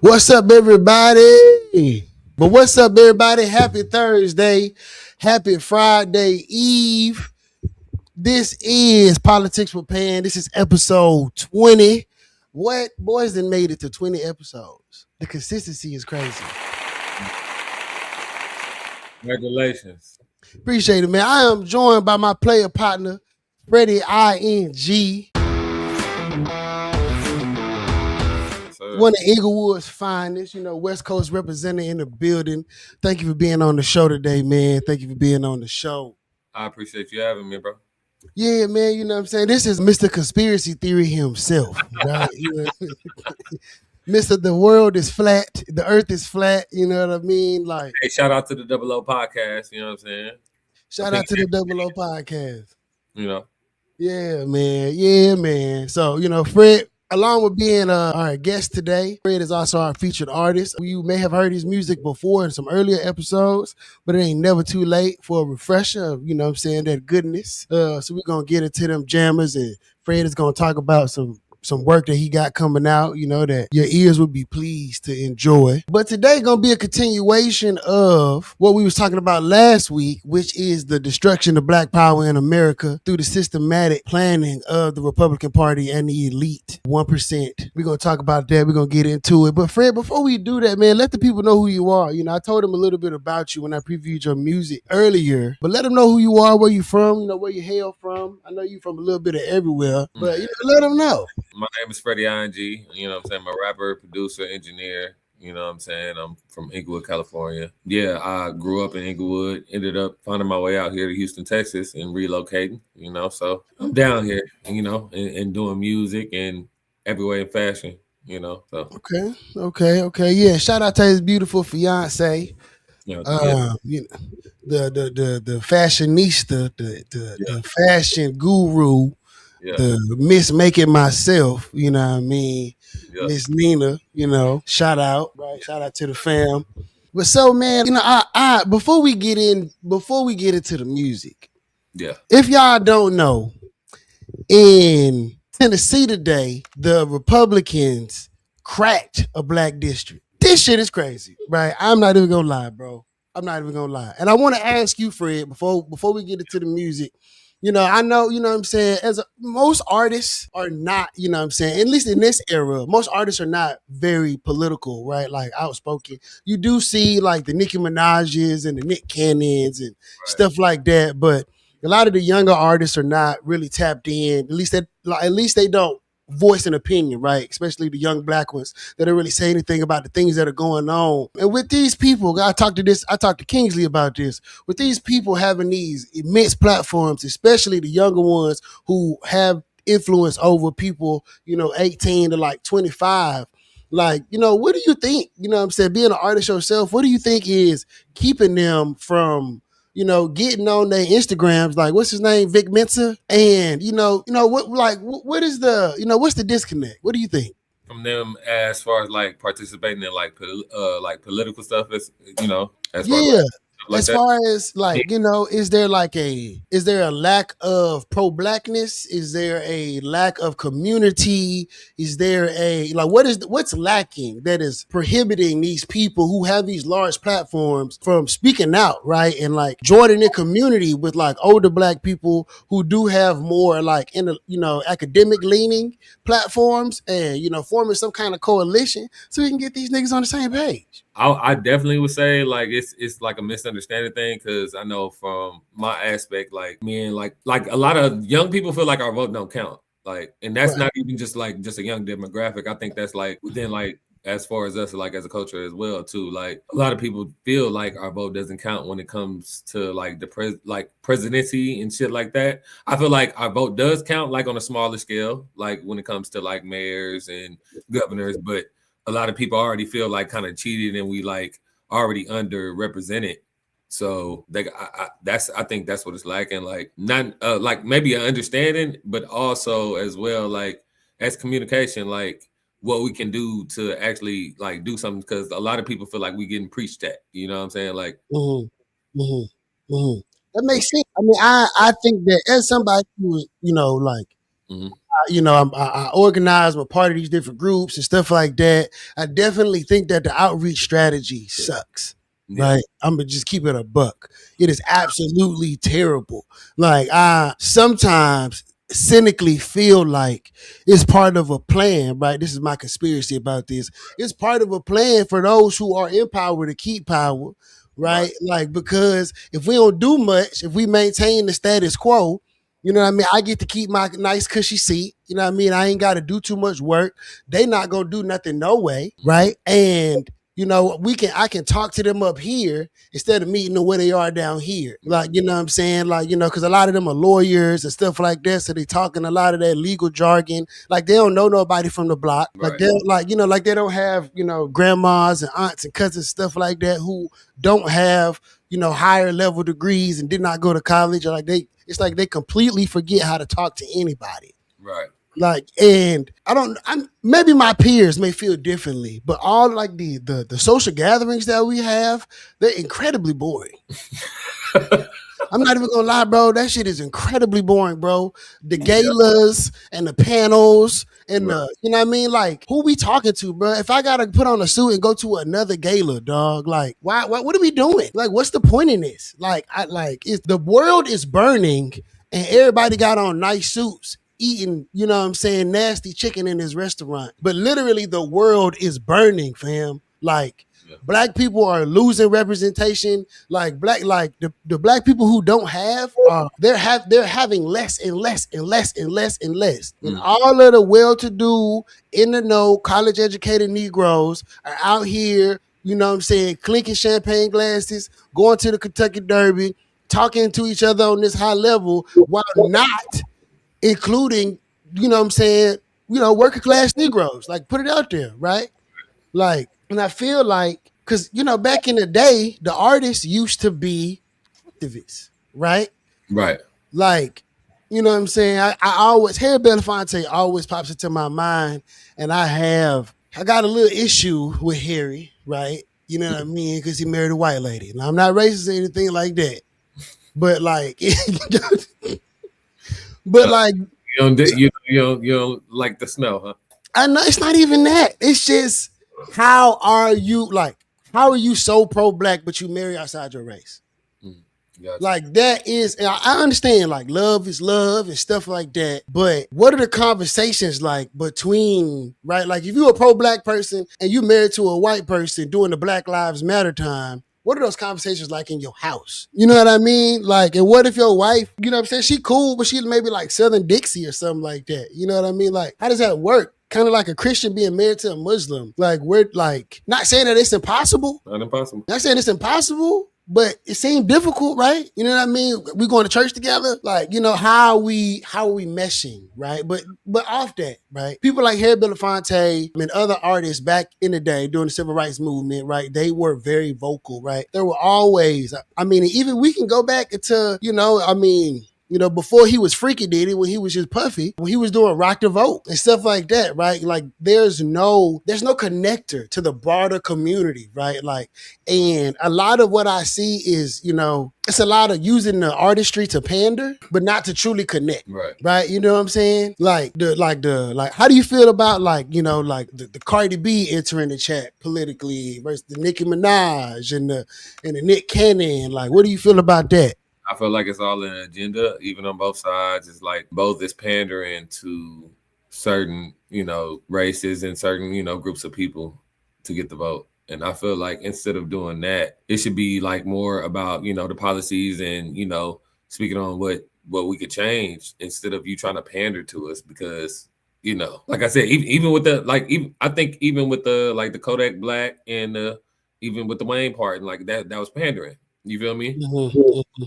What's up, everybody? But what's up, everybody? Happy Thursday. Happy Friday Eve. This is Politics with Pan. This is episode 20. What? Boys done made it to 20 episodes. The consistency is crazy. Congratulations. Appreciate it, man. I am joined by my player partner, FreddyING. One of Inglewood's finest, West Coast representative in the building. Thank you for being on the show today, man. Thank you for being on the show. I appreciate you having me, bro. Yeah, man, you know what I'm saying? This is Mr. Conspiracy Theory himself, right? Mr. The world is flat. The earth is flat. You know what I mean? Like, hey, shout out to the Double O podcast. You know what I'm saying? Shout out to the Double O podcast. Yeah, man. Yeah, man. So, Fred, along with being our guest today, Fred is also our featured artist. You may have heard his music before in some earlier episodes, but it ain't never too late for a refresher of, that goodness. So we're going to get into them jammers, and Fred is going to talk about some work that he got coming out, that your ears would be pleased to enjoy. But today going to be a continuation of what we was talking about last week, which is the destruction of Black power in America through the systematic planning of the Republican Party and the elite 1%. We're going to talk about that. We're going to get into it. But Fred, before we do that, man, let the people know who you are. I told them a little bit about you when I previewed your music earlier, but let them know who you are, where you from, where you hail from. I know you from a little bit of everywhere, but let them know. My name is FreddyING. You know what I'm saying? I'm a rapper, producer, engineer. You know what I'm saying? I'm from Inglewood, California. Yeah, I grew up in Inglewood, ended up finding my way out here to Houston, Texas, and relocating, so I'm down here, and doing music and every way in fashion, so. Okay. Yeah, shout out to his beautiful fiance. Yeah. The fashionista, the fashion guru. Yeah. The Miss Make It Myself, you know what I mean? Yeah. Miss Nina, shout out, right? Shout out to the fam. But so, man, I before we get into the music, if y'all don't know, in Tennessee today, the Republicans cracked a black district. This shit is crazy, right? I'm not even gonna lie, bro. I'm not even gonna lie. And I want to ask you, Fred, before we get into the music. I know, what I'm saying, most artists are not, at least in this era, most artists are not very political, right? Like outspoken. You do see like the Nicki Minaj's and the Nick Cannons and stuff like that, but a lot of the younger artists are not really tapped in. At least they don't voice an opinion, right? Especially the young black ones that don't really say anything about the things that are going on. And with these people, I talked to Kingsley about this, with these people having these immense platforms, especially the younger ones who have influence over people, 18 to like 25. Like, what do you think, being an artist yourself, what do you think is keeping them from getting on their Instagrams, like what's his name, Vic Mensa, and what is the what's the disconnect? What do you think from them as far as like participating in like political stuff? Is there a lack of pro-blackness? Is there a lack of community? Is there what's lacking that is prohibiting these people who have these large platforms from speaking out, right? And like joining in community with like older black people who do have more like academic leaning platforms and forming some kind of coalition so we can get these niggas on the same page. I definitely would say like it's like a misunderstanding thing, because I know from my aspect, like me and like a lot of young people feel like our vote don't count, like, and that's not even just a young demographic. I think that's like within like as far as us like as a culture as well too. Like a lot of people feel like our vote doesn't count when it comes to like the presidency and shit like that. I feel like our vote does count like on a smaller scale, like when it comes to like mayors and governors, but a lot of people already feel like kind of cheated and we like already underrepresented. So I think that's what it's lacking. Like not like maybe an understanding, but also as well like as communication, like what we can do to actually like do something, because a lot of people feel like we getting preached at. You know what I'm saying? Like that makes sense. I mean, I think that as somebody who I organize, I'm a part of these different groups and stuff like that. I definitely think that the outreach strategy sucks. Right, I'm gonna just keep it a buck. It is absolutely terrible. Like, I sometimes cynically feel like it's part of a plan, right? This is my conspiracy about this. It's part of a plan for those who are in power to keep power, right? Like, because if we don't do much, if we maintain the status quo, you know what I mean? I get to keep my nice cushy seat. You know what I mean? I ain't got to do too much work. They not gonna do nothing no way, right? And I can talk to them up here instead of meeting them where they are down here. Like, you know what I'm saying? Like, because a lot of them are lawyers and stuff like that. So they talking a lot of that legal jargon. Like, they don't know nobody from the block. Like, they don't, like they don't have, grandmas and aunts and cousins, stuff like that, who don't have, higher level degrees and did not go to college. Or it's like they completely forget how to talk to anybody. Right. Like, and maybe my peers may feel differently, but all like the social gatherings that we have, they're incredibly boring. I'm not even gonna lie, bro. That shit is incredibly boring, bro. The galas and the panels and the, you know what I mean? Like, who we talking to, bro? If I gotta put on a suit and go to another gala, dog, like, why? What are we doing? Like, what's the point in this? Like, the world is burning and everybody got on nice suits, eating, nasty chicken in his restaurant. But literally the world is burning, fam. Like, black people are losing representation. Like, the black people who don't have, they're having less and less and less and less and less. And all of the well-to-do, in the know, college educated Negroes are out here, clinking champagne glasses, going to the Kentucky Derby, talking to each other on this high level, while not including, working class Negroes. Like, put it out there, right? Like, and I feel like, because, back in the day, the artists used to be activists, right? Right. Like, you know what I'm saying? I always, Harry Belafonte always pops into my mind, and I got a little issue with Harry, right? You know what I mean? Because he married a white lady. Now, I'm not racist or anything like that, but like, but like, you don't like the smell, huh? I know it's not even that. It's just, how are you so pro-black but you marry outside your race? Gotcha. Like, that is, I understand, like, love is love and stuff like that, but what are the conversations like between, right? Like, if you're a pro-black person and you married to a white person during the Black Lives Matter time, what are those conversations like in your house? You know what I mean? Like, and what if your wife, you know what I'm saying, she cool, but she maybe like Southern Dixie or something like that. You know what I mean? Like, how does that work? Kind of like a Christian being married to a Muslim. Like, we're like, not saying that it's impossible. Not impossible. Not saying it's impossible, but it seemed difficult, right? You know what I mean? We going to church together. Like, how are we meshing, right? But off that, right? People like Harry Belafonte and other artists back in the day during the civil rights movement, right? They were very vocal, right? There were always, even we can go back into, before he was Freaky Diddy, when he was just Puffy, when he was doing Rock the Vote and stuff like that, right? Like, there's no connector to the broader community, right? Like, and a lot of what I see is, it's a lot of using the artistry to pander, but not to truly connect. Right. You know what I'm saying? Like, how do you feel about the Cardi B entering the chat politically versus the Nicki Minaj and the Nick Cannon? Like, what do you feel about that? I feel like it's all an agenda, even on both sides. It's like both is pandering to certain, races and certain, groups of people to get the vote. And I feel like instead of doing that, it should be like more about, the policies and, speaking on what we could change instead of you trying to pander to us. Because, like I said, even with I think even with the Kodak Black and even with the Wayne part, like that was pandering. You feel me? Mm-hmm.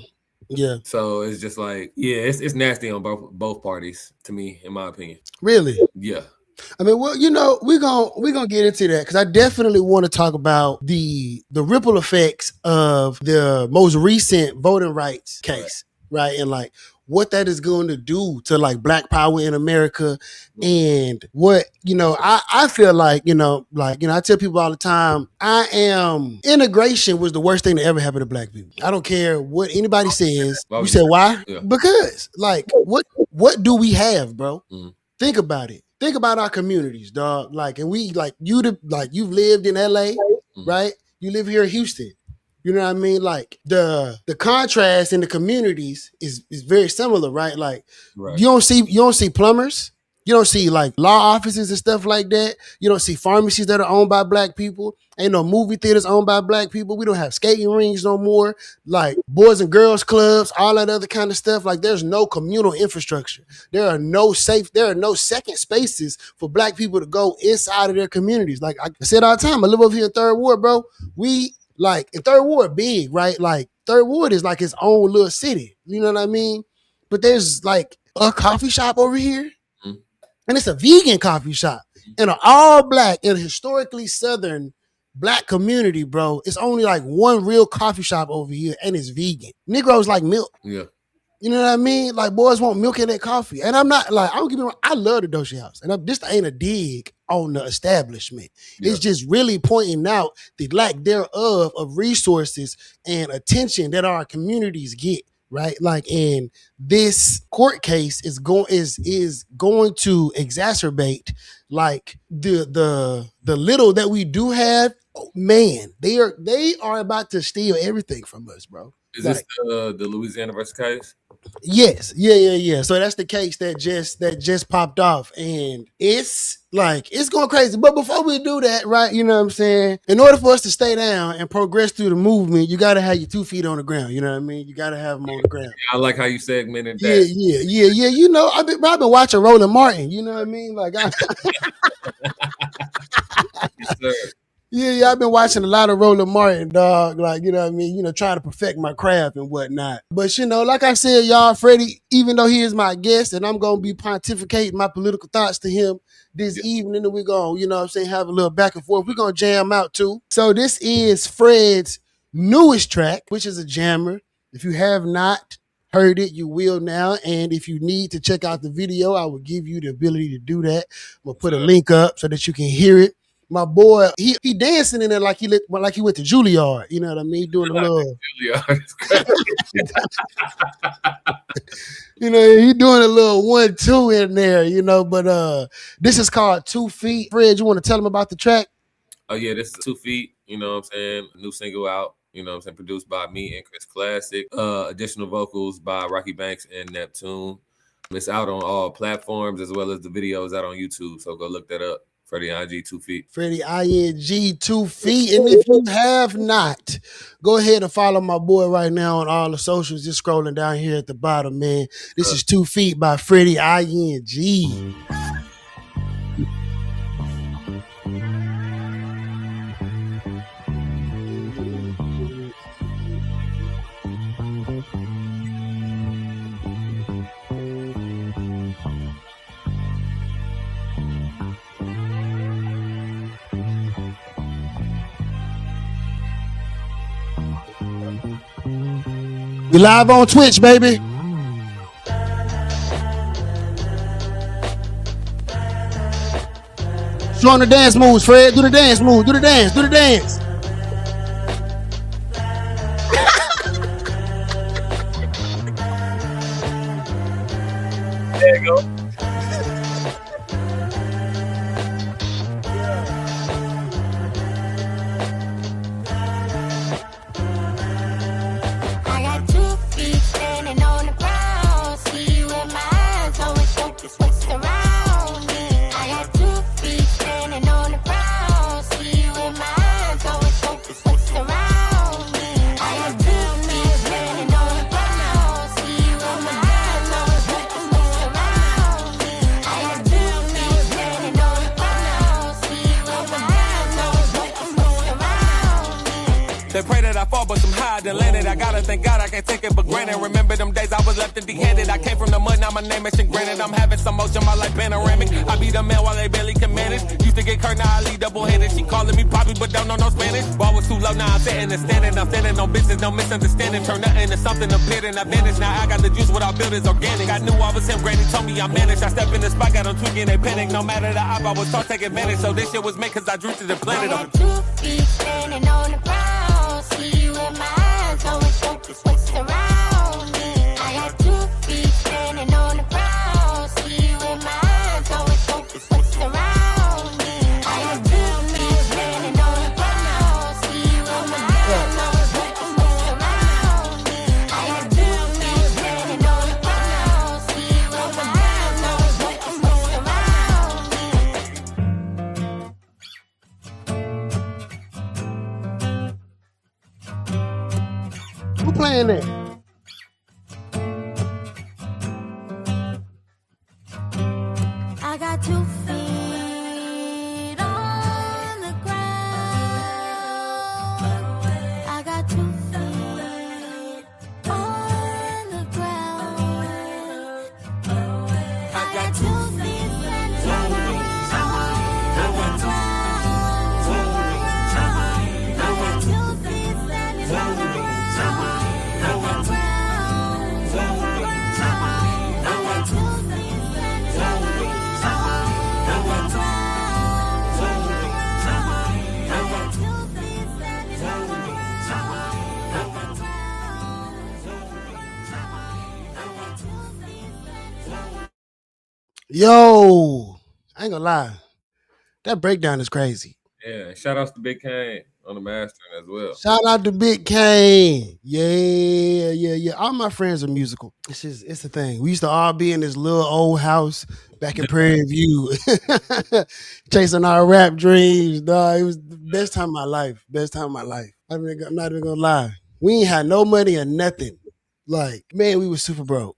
Yeah. So it's just like, it's nasty on both parties, to me, in my opinion. Really? Yeah. I mean, well, we're gonna get into that, because I definitely want to talk about the ripple effects of the most recent voting rights case, right? And like what that is going to do to like Black power in America, and what I feel like I tell people all the time, integration was the worst thing that ever happened to Black people. I don't care what anybody says. You said why? Yeah. Because like what do we have, bro? think about it. Think about our communities, dog. Like, and we like you've lived in LA, right? You live here in Houston. You know what I mean? Like the contrast in the communities is very similar, right? Like you don't see plumbers. You don't see like law offices and stuff like that. You don't see pharmacies that are owned by Black people. Ain't no movie theaters owned by Black people. We don't have skating rings no more. Like boys and girls clubs, all that other kind of stuff. Like there's no communal infrastructure. There are no second spaces for Black people to go inside of their communities. Like I said all the time, I live over here in Third Ward, bro. We like in Third Ward big, right? Like Third Ward is like its own little city. You know what I mean? But there's like a coffee shop over here. And it's a vegan coffee shop in an all Black and historically Southern Black community, bro. It's only like one real coffee shop over here and it's vegan. Negroes like milk. Yeah. You know what I mean? Like boys want milk in their coffee. And I'm not like, I don't give me wrong. I love the Doshi House. And this ain't a dig on the establishment. Yeah. It's just really pointing out the lack thereof of resources and attention that our communities get. Right, like, and this court case is going to exacerbate like the little that we do have. Oh, man, they are about to steal everything from us, bro. Is like, this the Louisiana versus Caius? Yes, yeah. So that's the case that just popped off, and it's going crazy. But before we do that, right, you know what I'm saying? In order for us to stay down and progress through the movement, you got to have your 2 feet on the ground. You know what I mean? You got to have them on the ground. I like how you segmented that. Yeah. You know, I've been watching Roland Martin. You know what I mean? Like, yes, sir. Yeah, I've been watching a lot of Roland Martin, dog. Like, you know what I mean? You know, trying to perfect my craft and whatnot. But, you know, like I said, y'all, Freddie, even though he is my guest and I'm going to be pontificating my political thoughts to him this evening, and we're going to, you know what I'm saying, have a little back and forth. We're going to jam out, too. So this is Fred's newest track, which is a jammer. If you have not heard it, you will now. And if you need to check out the video, I will give you the ability to do that. I'm going to put a link up so that you can hear it. My boy, he dancing in there like he went to Juilliard. You know what I mean? Doing a little. You know, he doing a little 1-2 in there. You know, but this is called 2 Feet. Fred, you want to tell him about the track? Oh yeah, this is 2 Feet. You know what I'm saying? New single out. You know what I'm saying? Produced by me and Chris Classic. Additional vocals by Rocky Banks and Neptune. It's out on all platforms as well as the video is out on YouTube. So go look that up. FreddyING 2 Feet. FreddyING 2 Feet. And if you have not, go ahead and follow my boy right now on all the socials. Just scrolling down here at the bottom, man. This is 2 Feet by FreddyING. We live on Twitch, baby. Show them the dance moves, Fred. Do the dance move. Do the dance. Do the dance. There you go. They pray that I fall, but I'm high and landed. I gotta thank God I can't take it for granted. Remember them days I was left empty-handed. I came from the mud, now my name is granted. I'm having some motion, my life panoramic. I be the man while they barely can manage. Used to get curved, now I lead double-handed. She calling me Poppy, but don't know no Spanish. Ball was too low, now I'm sitting and standing. I'm standing on business, no misunderstanding. Turn nothing into something, appeared and I vanished. Now I got the juice, what I built is organic. I knew I was him, granny told me I managed. I step in the spot, got them tweaking, they panic. No matter the op, I was taught take advantage. So this shit was made cause I drew to the planet. I got 2 feet standing on the ground. See you in my eyes, always focus what's around me. I got 2 feet standing on the ground. See you in my eyes, playing that? I got 2 feet on the ground. I got 2 feet on the ground. I got 2 feet standing on the ground. I got 2 feet standing on the ground. Yo, I ain't gonna lie. That breakdown is crazy. Yeah, shout outs to Big Kane on the mastering as well. Shout out to Big Kane. Yeah. All my friends are musical. It's the thing. We used to all be in this little old house back in Prairie View, chasing our rap dreams. Dog, it was the best time of my life. I'm not even gonna lie. We ain't had no money or nothing. Like, man, we was super broke.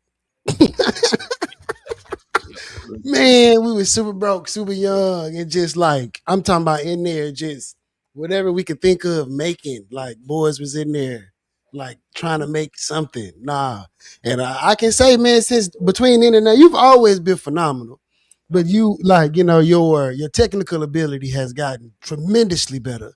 Man, we was super broke, super young, and just like, I'm talking about in there, just whatever we could think of making. Like, boys was in there, like, trying to make something. Nah. And I can say, man, since between then and now, you've always been phenomenal. But you, like, you know, your technical ability has gotten tremendously better.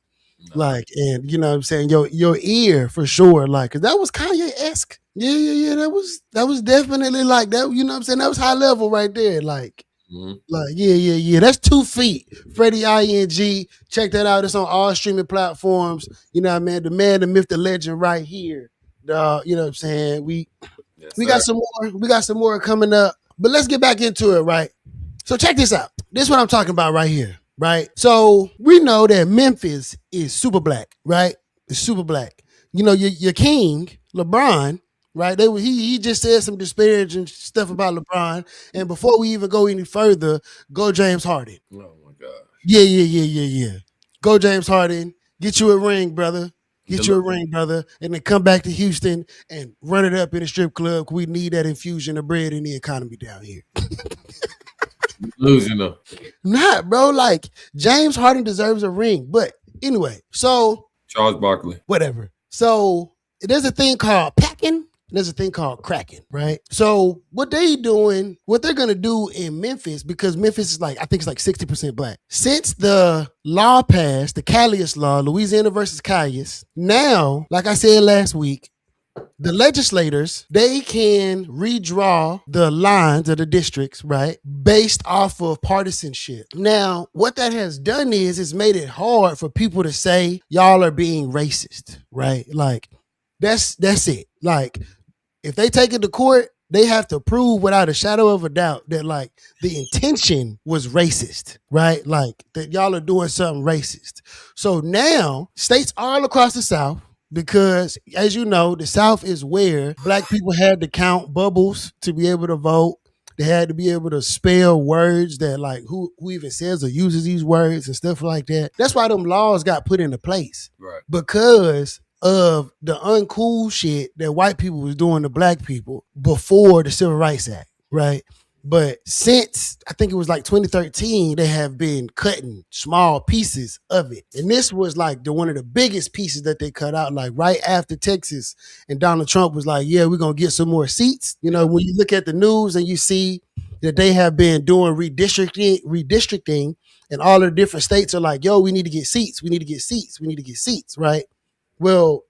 Like, and you know what I'm saying, your ear for sure, like, cause that was Kanye-esque. Yeah. That was definitely like that, you know what I'm saying? That was high level right there. Like, like, yeah. That's 2 feet. FreddyING. Check that out. It's on all streaming platforms. You know what I mean? The man, the myth, the legend right here. You know what I'm saying? We got some more. We got some more coming up. But let's get back into it, right? So check this out. This is what I'm talking about right here. Right. So we know that Memphis is super black, right? It's super black. You know, your king, LeBron, right? He just said some disparaging stuff about LeBron. And before we even go any further, go James Harden. Oh my gosh. Yeah. Go James Harden. Get you a ring, brother. Get you a ring, brother. And then come back to Houston and run it up in a strip club. We need that infusion of bread in the economy down here. Losing them. Not, bro. Like, James Harden deserves a ring. But anyway, so Charles Barkley. Whatever. So there's a thing called packing. And there's a thing called cracking, right? So what they're going to do in Memphis, because Memphis is like, I think it's like 60% black. Since the law passed, the Caius law, Louisiana versus Caius, now, like I said last week, the legislators, they can redraw the lines of the districts, right, based off of partisanship. Now, what that has done is it's made it hard for people to say y'all are being racist, right? Like, that's it. Like, if they take it to court, they have to prove without a shadow of a doubt that, like, the intention was racist, right? Like, that y'all are doing something racist. So now, states all across the South, because, as you know, the South is where black people had to count bubbles to be able to vote. They had to be able to spell words that, like, who even says or uses these words and stuff like that. That's why them laws got put into place. Right. Because of the uncool shit that white people was doing to black people before the Civil Rights Act, right? But since, I think it was like 2013, they have been cutting small pieces of it. And this was like one of the biggest pieces that they cut out, like right after Texas. And Donald Trump was like, yeah, we're going to get some more seats. You know, when you look at the news and you see that they have been doing redistricting, and all the different states are like, yo, we need to get seats. We need to get seats, right? Well,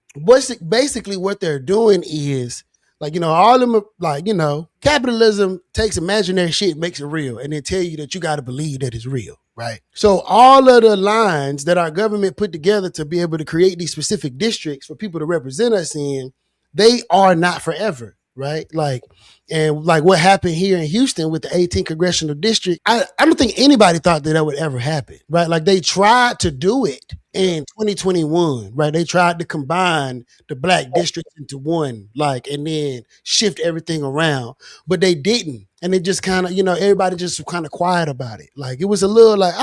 basically what they're doing is, like, you know, all of them are, like, you know, capitalism takes imaginary shit, makes it real, and then tell you that you got to believe that it's real, right? So all of the lines that our government put together to be able to create these specific districts for people to represent us in, they are not forever, right? Like, and like what happened here in Houston with the 18th Congressional District, I don't think anybody thought that would ever happen, right? Like, they tried to do it in 2021, right? They tried to combine the black districts into one, like, and then shift everything around, but they didn't. And it just kind of, you know, everybody just kind of quiet about it. Like, it was a little like,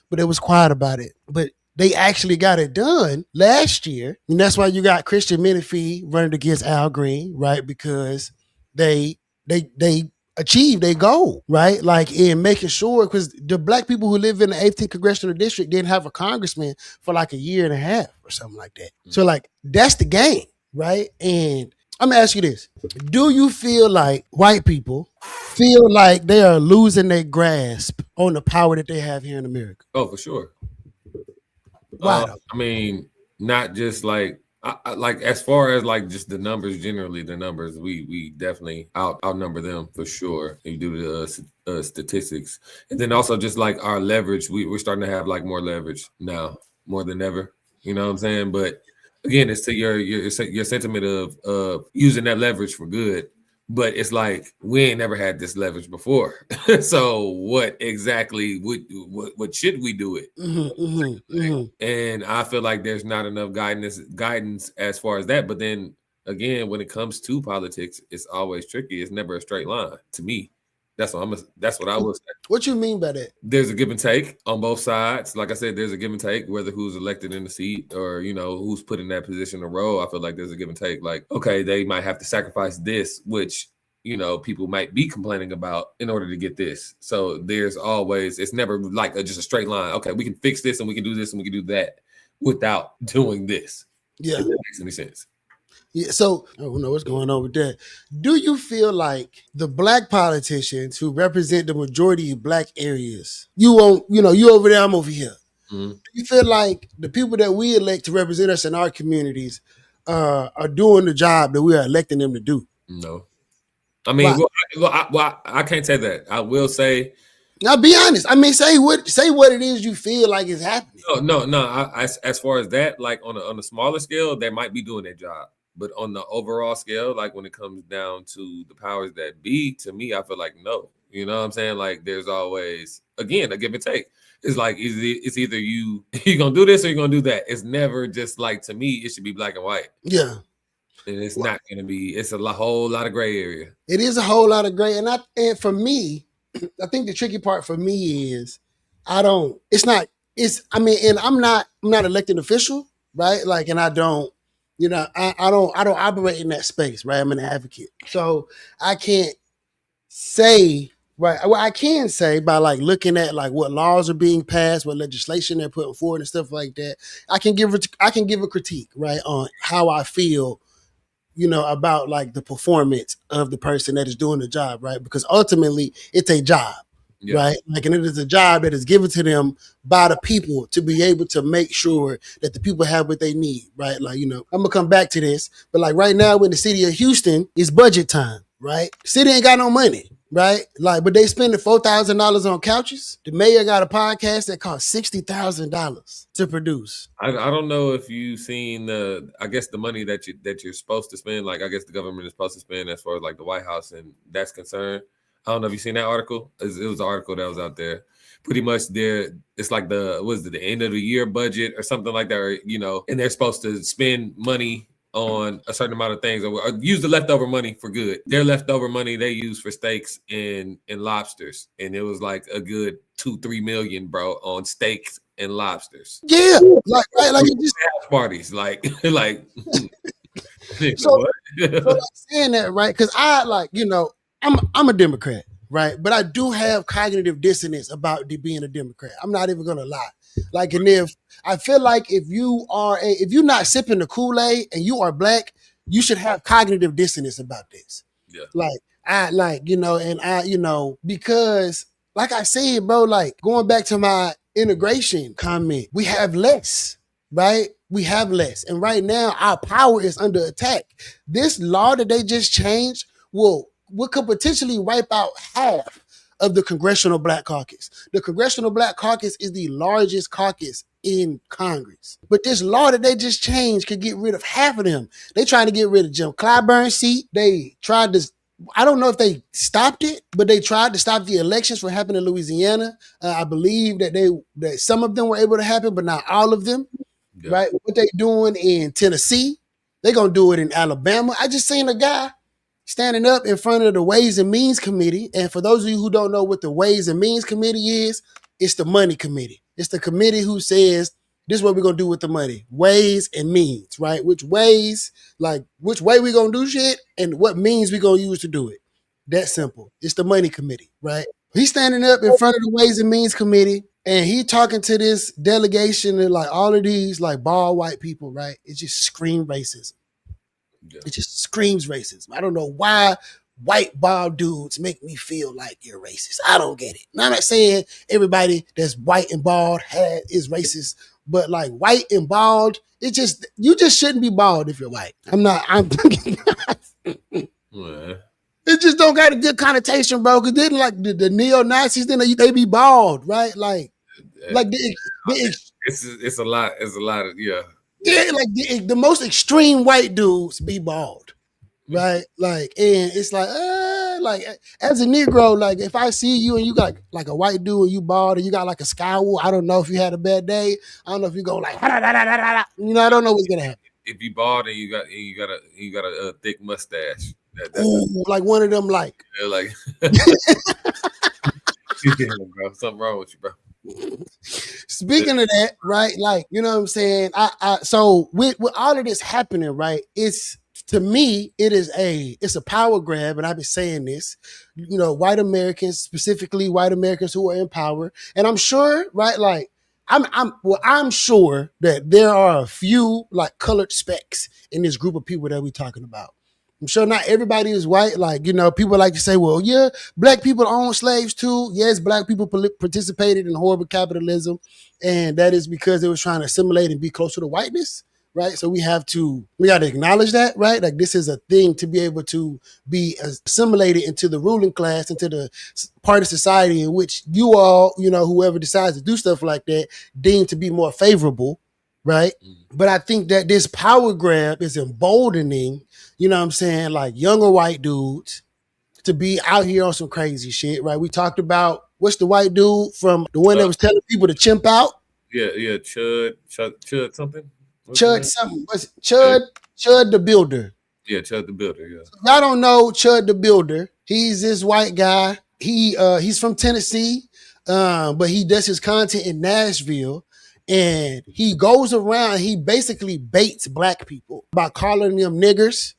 but it was quiet about it. But they actually got it done last year. And that's why you got Christian Menifee running against Al Green, right? Because they achieved their goal, right? Like in making sure, because the black people who live in the 18th Congressional District didn't have a congressman for like a year and a half or something like that. So like that's the game, right? And I'm gonna ask you this. Do you feel like white people feel like they are losing their grasp on the power that they have here in America? Oh, for sure. Why? I mean, not just like like as far as like just the numbers generally, the numbers we definitely outnumber them for sure. If you do the statistics, and then also just like our leverage, we're starting to have like more leverage now, more than ever. You know what I'm saying? But again, it's to your sentiment of using that leverage for good. But it's like we ain't never had this leverage before. So what exactly what should we do it? And I feel like there's not enough guidance as far as that. But then again, when it comes to politics, it's always tricky. It's never a straight line to me. That's what I would say. What you mean by that? There's a give and take on both sides. Like I said, there's a give and take, whether who's elected in the seat or, who's put in that position or role. I feel like there's a give and take. Like, okay, they might have to sacrifice this, which, people might be complaining about in order to get this. So there's always, it's never like just a straight line. Okay, we can fix this and we can do this and we can do that without doing this. Yeah. If that makes any sense. Yeah, so I don't know what's going on with that. Do you feel like the black politicians who represent the majority of black areas, you over there, I'm over here. Mm-hmm. Do you feel like the people that we elect to represent us in our communities are doing the job that we are electing them to do? No. I mean, I can't say that. I will say. Now, be honest. I mean, say what it is you feel like is happening. No. As far as that, like on a smaller scale, they might be doing their job. But on the overall scale, like when it comes down to the powers that be, to me, I feel like no. You know what I'm saying? Like there's always, again, a give and take. It's like it's either you're going to do this or you're going to do that. It's never just like, to me, it should be black and white. Yeah. And it's not going to be, it's a whole lot of gray area. It is a whole lot of gray. And for me, I think the tricky part for me is and I'm not an elected official, right? Like, and I don't operate in that space, right? I'm an advocate. So I can't say, right? Well, I can say by like looking at like what laws are being passed, what legislation they're putting forward and stuff like that. I can give a critique, right, on how I feel, about like the performance of the person that is doing the job, right? Because ultimately it's a job. Yeah. Right. Like, and it is a job that is given to them by the people to be able to make sure that the people have what they need. Right. Like, I'm going to come back to this. But like right now in the city of Houston, it's budget time. Right. City ain't got no money. Right. Like, but they spending $4,000 on couches. The mayor got a podcast that costs $60,000 to produce. I don't know if you've seen the money that you're supposed to spend. Like, I guess the government is supposed to spend as far as like the White House and that's concerned. I don't know if you've seen that article. It was an article that was out there. Pretty much it's like the end of the year budget or something like that, or, and they're supposed to spend money on a certain amount of things or use the leftover money for good. Their leftover money they use for steaks and lobsters. And it was like a good 2-3 million, bro, on steaks and lobsters. Yeah. Like it just parties. Like so like saying that, right? Because I'm a Democrat, right? But I do have cognitive dissonance about being a Democrat. I'm not even gonna lie. Like, and if I feel like if you're not sipping the Kool-Aid and you are black, you should have cognitive dissonance about this. Yeah. Because like I said, bro, like going back to my integration comment, we have less, right? We have less. And right now our power is under attack. This law that they just changed could potentially wipe out half of the Congressional Black Caucus. The Congressional Black Caucus is the largest caucus in Congress. But this law that they just changed could get rid of half of them. They trying to get rid of Jim Clyburn's seat. They tried to, I don't know if they stopped it, but they tried to stop the elections from happening in Louisiana. I believe that some of them were able to happen, but not all of them. Yeah. Right? What they doing in Tennessee, they're going to do it in Alabama. I just seen a guy standing up in front of the Ways and Means Committee. And for those of you who don't know what the Ways and Means Committee is, it's the money committee. It's the committee who says This is what we're gonna do with the money. Ways and means, right? Which way we gonna do shit and what means we gonna use to do it. That simple. It's the money committee, right? He's standing up in front of the Ways and Means Committee and he talking to this delegation and like all of these like bald white people, right? It just screams racism. Yeah. It just screams racism. I don't know why white bald dudes make me feel like you're racist. I don't get it. Now, I'm not saying everybody that's white and bald is racist, but like white and bald, you just shouldn't be bald if you're white. It just don't got a good connotation, bro. Because then like the neo-Nazis, then they be bald, right? It's a lot of yeah, like the most extreme white dudes be bald, right? Like, and it's like as a Negro, like if I see you and you got like a white dude and you bald and you got like a scowl, I don't know if you had a bad day. I don't know if you go like, I don't know what's gonna happen. If you bald and you got a thick mustache, like one of them, like something wrong with you, bro. Speaking of that, right? Like, you know what I'm saying? So with all of this happening, right? To me, it's a power grab, and I've been saying this. You know, white Americans, specifically white Americans who are in power, and I'm sure, right? Like, I'm sure that there are a few like colored specks in this group of people that we're talking about. I'm sure not everybody is white. Like, you know, people like to say, well, yeah, black people own slaves too. Yes, black people participated in horrible capitalism. And that is because they was trying to assimilate and be closer to whiteness, right? So we got to acknowledge that, right? Like this is a thing to be able to be assimilated into the ruling class, into the part of society in which you all, you know, whoever decides to do stuff like that, deemed to be more favorable, right? But I think that this power grab is emboldening, you know what I'm saying, like younger white dudes to be out here on some crazy shit, right? We talked about, what's the white dude from the one that was telling people to chimp out? Yeah, Chud something? Chud something. Chud the Builder. Yeah, Chud the Builder, yeah. So y'all don't know Chud the Builder. He's this white guy. He's from Tennessee, but he does his content in Nashville. And he goes around, he basically baits black people by calling them niggers.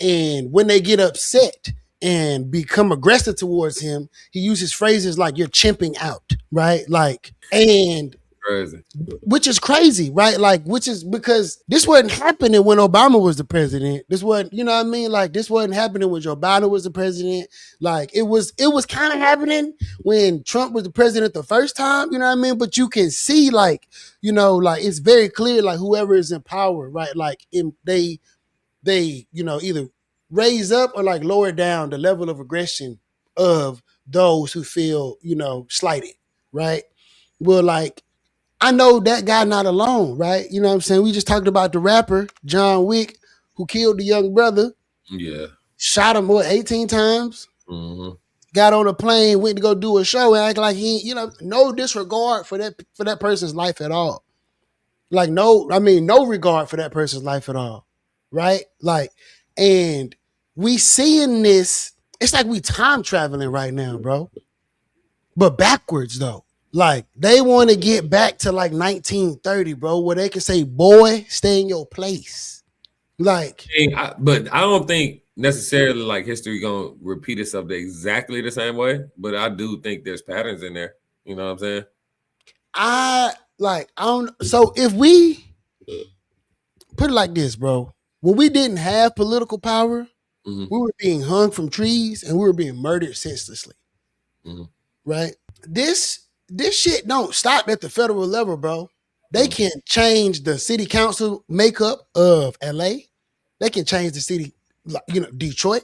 And when they get upset and become aggressive towards him, he uses phrases like you're chimping out, right? Like, and crazy. Which is crazy, right? Like, which is because this wasn't happening when Obama was the president. This wasn't, you know what I mean? Like, this wasn't happening when Joe Biden was the president. Like, it was kind of happening when Trump was the president the first time, you know what I mean? But you can see, like, you know, like, it's very clear, like, whoever is in power, right? Like, they, you know, either raise up or, like, lower down the level of aggression of those who feel, you know, slighted, right? Well, like, I know that guy not alone, right? You know what I'm saying? We just talked about the rapper, John Wick, who killed the young brother. Yeah. Shot him, 18 times? Mm-hmm. Got on a plane, went to go do a show and act like he, you know, no disregard for that person's life at all. Like, no regard for that person's life at all, right? Like, and we seeing this, it's like we time traveling right now, bro. But backwards, though. Like, they want to get back to like 1930, bro, where they can say, boy, stay in your place. Like, but I don't think necessarily like history gonna repeat itself exactly the same way, but I do think there's patterns in there. You know what I'm saying? So if we put it like this, bro, when we didn't have political power, we were being hung from trees and we were being murdered senselessly. Right? This shit don't stop at the federal level, bro. They can change the city council makeup of LA. They can change the city, you know, Detroit,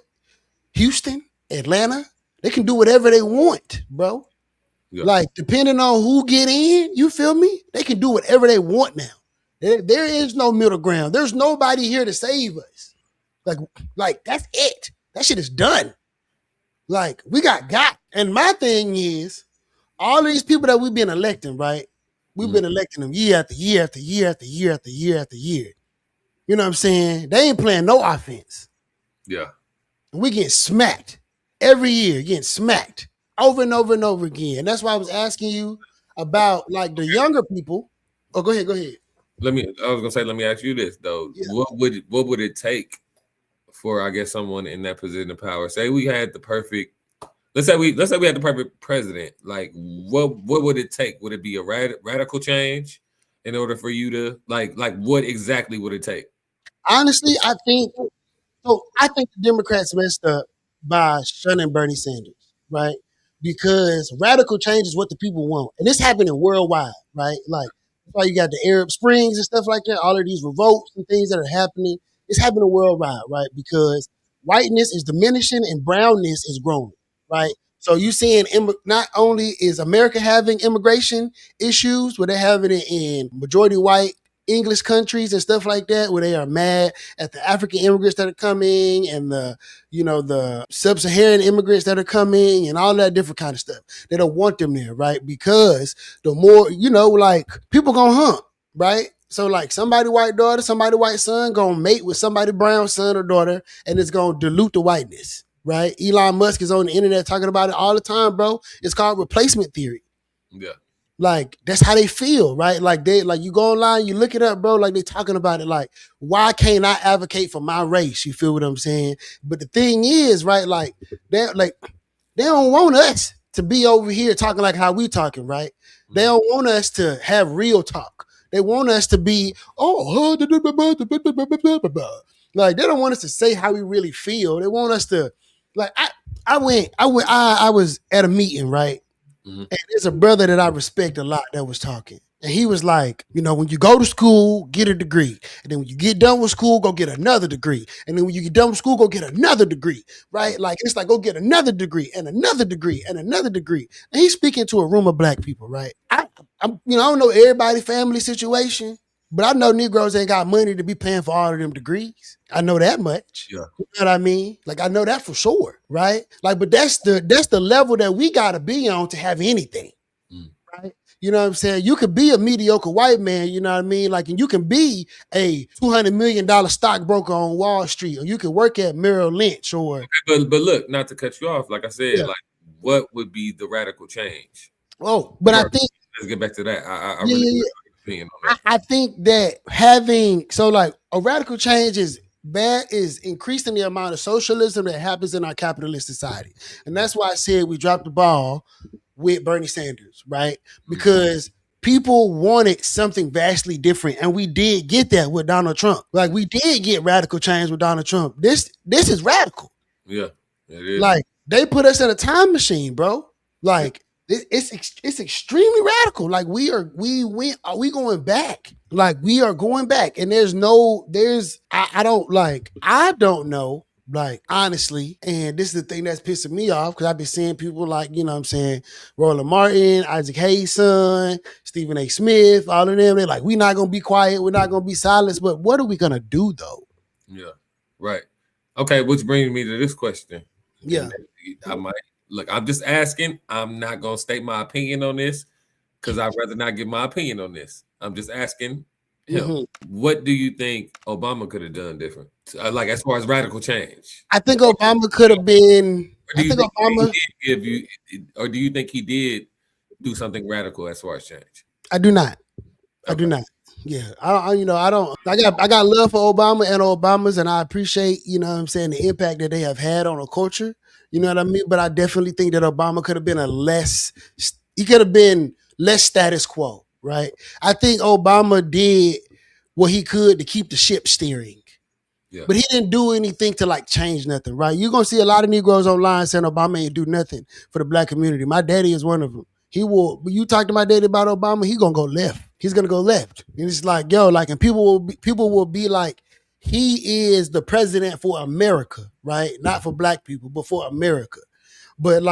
Houston, Atlanta. They can do whatever they want, bro. Yeah. Like, depending on who get in, you feel me? They can do whatever they want now. There is no middle ground. There's nobody here to save us. Like that's it. That shit is done. Like, we got. And my thing is, all of these people that we've been electing, right? We've been electing them year after year after year after year after year after year. You know what I'm saying? They ain't playing no offense. Yeah. We get smacked every year, getting smacked over and over and over again. And that's why I was asking you about like the younger people. Oh, go ahead. let me ask you this though. Yeah. What would it take for, I guess, someone in that position of power? Say we had the perfect, let's say we had the perfect president. Like, what would it take? Would it be a radical change in order for you to like what exactly would it take? Honestly, I think the Democrats messed up by shunning Bernie Sanders, right? Because radical change is what the people want. And it's happening worldwide, right? Like, that's why you got the Arab Springs and stuff like that, all of these revolts and things that are happening. It's happening worldwide, right? Because whiteness is diminishing and brownness is growing, right? So you seeing not only is America having immigration issues, where they're having it in majority white English countries and stuff like that, where they are mad at the African immigrants that are coming and the sub-Saharan immigrants that are coming and all that different kind of stuff. They don't want them there, right? Because the more, like people gonna hunt, right? So like somebody white daughter, somebody white son gonna mate with somebody brown son or daughter, and it's gonna dilute the whiteness, right? Elon Musk is on the internet talking about it all the time, bro. It's called replacement theory. Yeah. Like, that's how they feel, right? Like you go online, you look it up, bro. Like, they talking about it. Like, why can't I advocate for my race? You feel what I'm saying? But the thing is, right? Like, they don't want us to be over here talking like how we talking, right? They don't want us to have real talk. They want us to be, like, they don't want us to say how we really feel. They want us to, like, I was at a meeting, right? Mm-hmm. And there's a brother that I respect a lot that was talking. And he was like, when you go to school, get a degree. And then when you get done with school, go get another degree. And then when you get done with school, go get another degree, right? Like, it's like, go get another degree and another degree and another degree. And he's speaking to a room of black people, right? I don't know everybody's family situation, but I know Negroes ain't got money to be paying for all of them degrees. I know that much. Yeah. You know what I mean? Like, I know that for sure, right? Like, but that's the level that we gotta be on to have anything. Right? You know what I'm saying? You could be a mediocre white man, you know what I mean? Like, and you can be a $200 million stockbroker on Wall Street, or you can work at Merrill Lynch, or. Okay, but look, not to cut you off, like I said, like, what would be the radical change? Oh, but I think. Let's get back to that. I think that having a radical change is increasing the amount of socialism that happens in our capitalist society. And that's why I said we dropped the ball with Bernie Sanders, right? Because people wanted something vastly different. And we did get that with Donald Trump. Like, we did get radical change with Donald Trump. This is radical. Yeah, it is. Like, they put us in a time machine, bro. Like, it's extremely radical. Like, we going back. Like, we are going back. And I don't know, like, honestly, and this is the thing that's pissing me off, because I've been seeing people like, Roland Martin, Isaac Hayes' son, Stephen A. Smith, all of them. They're like, we're not going to be quiet. We're not going to be silenced. But what are we going to do, though? Yeah, right. Okay, which brings me to this question. Yeah. Look, I'm just asking. I'm not going to state my opinion on this, because I'd rather not give my opinion on this. I'm just asking him, what do you think Obama could have done different? Like, as far as radical change? I think Obama could have been. Do you think he did do something radical as far as change? I do not. Okay. I do not. Yeah, I got love for Obama and Obamas, and I appreciate, the impact that they have had on a culture. You know what I mean? But I definitely think that Obama could have been less status quo, right? I think Obama did what he could to keep the ship steering. Yeah. But he didn't do anything to change nothing, right? You're going to see a lot of Negroes online saying Obama ain't do nothing for the black community. My daddy is one of them. When you talk to my daddy about Obama, he going to go left. He's going to go left. And it's like, and people will be like, he is the president for America, right? Not for black people, but for America. But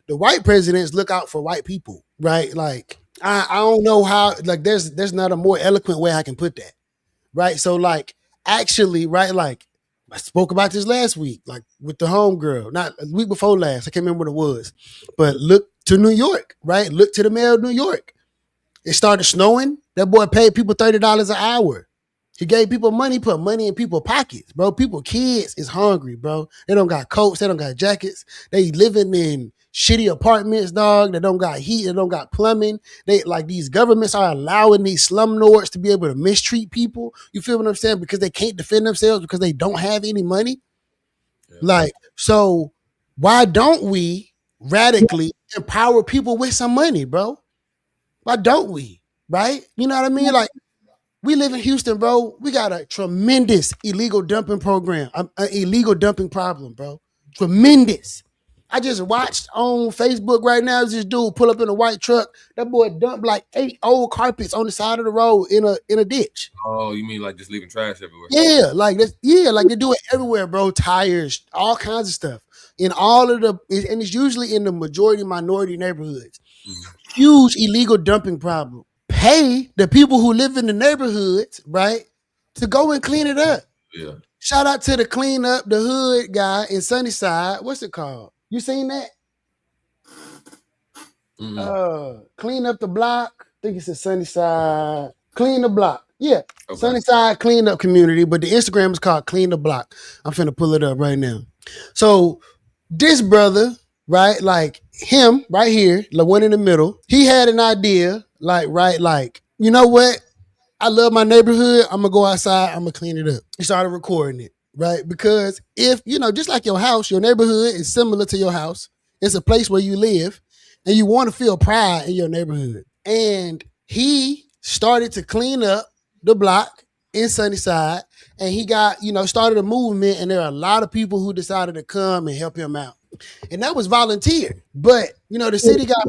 the white presidents look out for white people, right? Like, I don't know how, there's not a more eloquent way I can put that, right? So actually, right, I spoke about this last week, with the homegirl, not a week before last. I can't remember what it was, but look to New York, right? Look to the mayor of New York. It started snowing. That boy paid people $30 an hour. He gave people money, put money in people's pockets, bro. Kids is hungry, bro. They don't got coats. They don't got jackets. They living in shitty apartments, dog, that don't got heat, that don't got plumbing. They like these governments are allowing these slumlords to be able to mistreat people. You feel what I'm saying? Because they can't defend themselves because they don't have any money. Yeah. Like, so why don't we radically empower people with some money, bro? Why don't we? Right? You know what I mean? Like, we live in Houston, bro. We got a tremendous illegal dumping program, an illegal dumping problem, bro. Tremendous. I just watched on Facebook right now, this dude pull up in a white truck. That boy dumped like 8 old carpets on the side of the road in a ditch. Oh, you mean like just leaving trash everywhere? Yeah, like this. Yeah, like they do it everywhere, bro. Tires, all kinds of stuff. In all of the, and it's usually in the majority minority neighborhoods. Huge illegal dumping problem. Pay the people who live in the neighborhoods, right, to go and clean it up. Yeah. Shout out to the clean up the hood guy in Sunnyside. What's it called? You seen that? Clean up the block. I think it's in Sunnyside. Clean the block. Yeah. Okay. Sunnyside Clean Up Community, but the Instagram is called Clean the Block. I'm finna pull it up right now. So this brother, right, like him right here, the one in the middle, he had an idea, like, right, like, you know what? I love my neighborhood. I'm going to go outside. I'm going to clean it up. He started recording it, right? Because if, you know, just like your house, your neighborhood is similar to your house. It's a place where you live and you want to feel pride in your neighborhood. And he started to clean up the block in Sunnyside, and he got, you know, started a movement, and there are a lot of people who decided to come and help him out. And that was volunteer. But, you know, the city got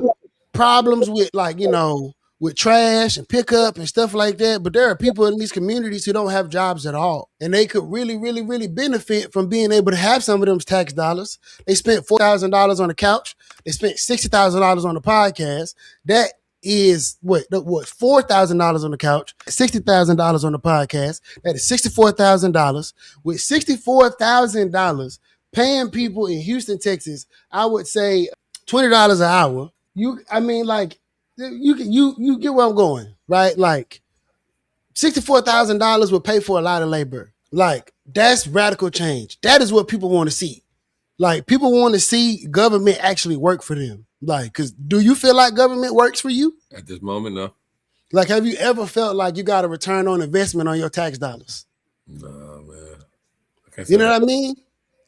problems with, like, you know, with trash and pickup and stuff like that. But there are people in these communities who don't have jobs at all. And they could really, really, really benefit from being able to have some of them tax dollars. They spent $4,000 on the couch. They spent $60,000 on the podcast. That is what $4,000 on the couch, $60,000 on the podcast. That is $64,000. With $64,000 paying people in Houston, Texas, I would say $20 an hour. You get where I'm going, right? Like $64,000 would pay for a lot of labor. Like, that's radical change. That is what people want to see. Like, people want to see government actually work for them. Like, because do you feel like government works for you? At this moment, no. Like, have you ever felt like you got a return on investment on your tax dollars? No, man. You know what I mean?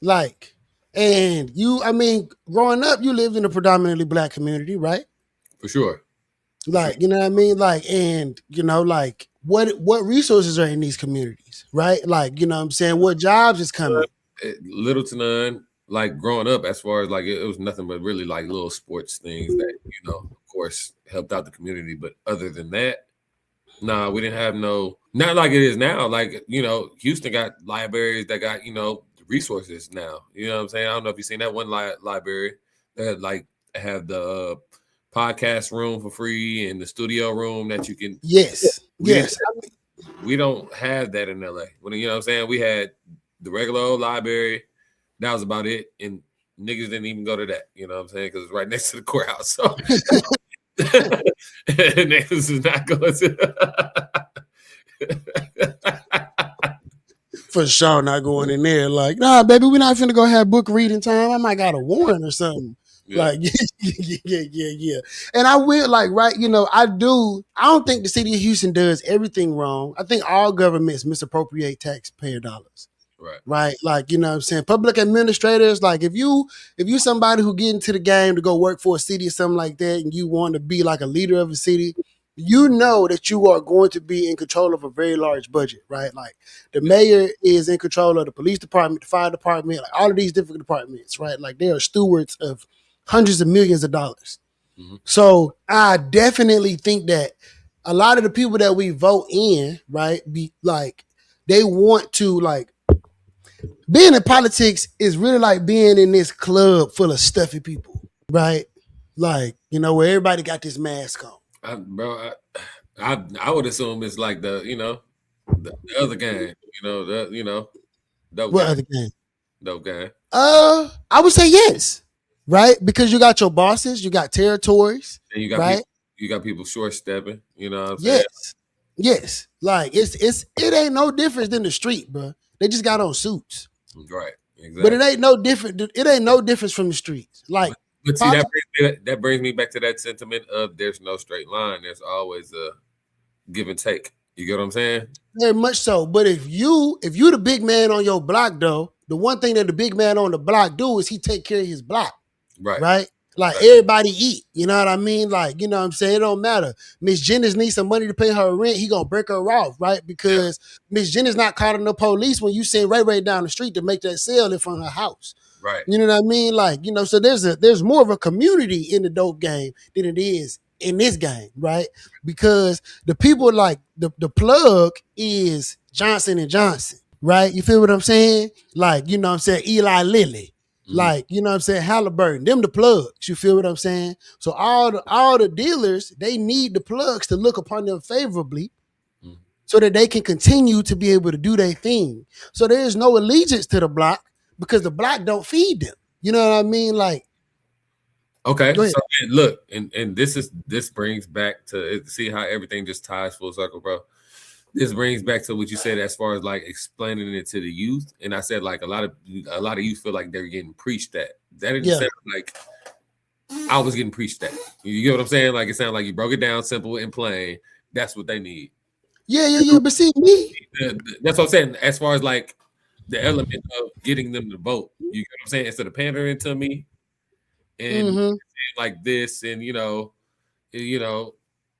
Like, and you, I mean, growing up, you lived in a predominantly Black community, right? For sure. Like, you know what I mean? Like, and, you know, like, what resources are in these communities, right? Like, you know what I'm saying? What jobs is coming? Little to none. Like, growing up, as far as, like, it was nothing but really, like, little sports things that, you know, of course, helped out the community. But other than that, nah, we didn't have no, not like it is now. Like, you know, Houston got libraries that got, you know, resources now. You know what I'm saying? I don't know if you've seen that one library that, like, have the podcast room for free and the studio room that you can. Yes. We don't have that in LA. You know what I'm saying? We had the regular old library. That was about it. And niggas didn't even go to that. You know what I'm saying? Because it's right next to the courthouse. So niggas is not going to. For sure not going in there. Like, nah, baby, we're not finna go have book reading time. I might got a warrant or something. Yeah. Like, yeah. And I will, like, right, you know, I don't think the city of Houston does everything wrong. I think all governments misappropriate taxpayer dollars. Right. Like, you know what I'm saying? Public administrators, like, if you somebody who get into the game to go work for a city or something like that, and you want to be like a leader of a city, you know that you are going to be in control of a very large budget, right? Like, the mayor is in control of the police department, the fire department, like all of these different departments, right? Like, they are stewards of hundreds of millions of dollars. Mm-hmm. So I definitely think that a lot of the people that we vote in, right, be like, they want to, like, being in politics is really like being in this club full of stuffy people, right? Like, you know, where everybody got this mask on. I would assume it's like the, you know, the other gang, What other gang? Dope gang. I would say yes, right? Because you got your bosses, you got territories, and you got right? People, you got people short stepping. You know what I'm saying? Yes. Like, it ain't no difference than the street, bro. They just got on suits. Right. Exactly. But it ain't no different. It ain't no difference from the streets. Like, But see, that brings me back to that sentiment of there's no straight line. There's always a give and take. You get what I'm saying? Very much so. But if you the big man on your block, though, the one thing that the big man on the block do is he take care of his block. Right? Like everybody eat. You know what I mean? Like, you know what I'm saying? It don't matter. Miss Jennings needs some money to pay her rent. He gonna break her off, right? Because Miss Jennings not calling the police when you send Ray down the street to make that sale in front of her house. Right. You know what I mean? Like, you know, so there's more of a community in the dope game than it is in this game, right? Because the people like the plug is Johnson and Johnson, right? You feel what I'm saying? Like, you know what I'm saying? Eli Lilly. Like, you know what I'm saying? Halliburton, them the plugs. You feel what I'm saying? So all the dealers, they need the plugs to look upon them favorably so that they can continue to be able to do their thing. So there is no allegiance to the block because the block don't feed them. You know what I mean? Like, okay. So look, and this brings back to see how everything just ties full circle, bro. This brings back to what you said as far as like explaining it to the youth. And I said like a lot of youth feel like they're getting preached that. That didn't sound like I was getting preached that. You get what I'm saying? Like it sounded like you broke it down simple and plain. That's what they need. Yeah. But see me. That's what I'm saying. As far as like the element of getting them to vote. You get what I'm saying? Instead of pandering to me and like this and you know,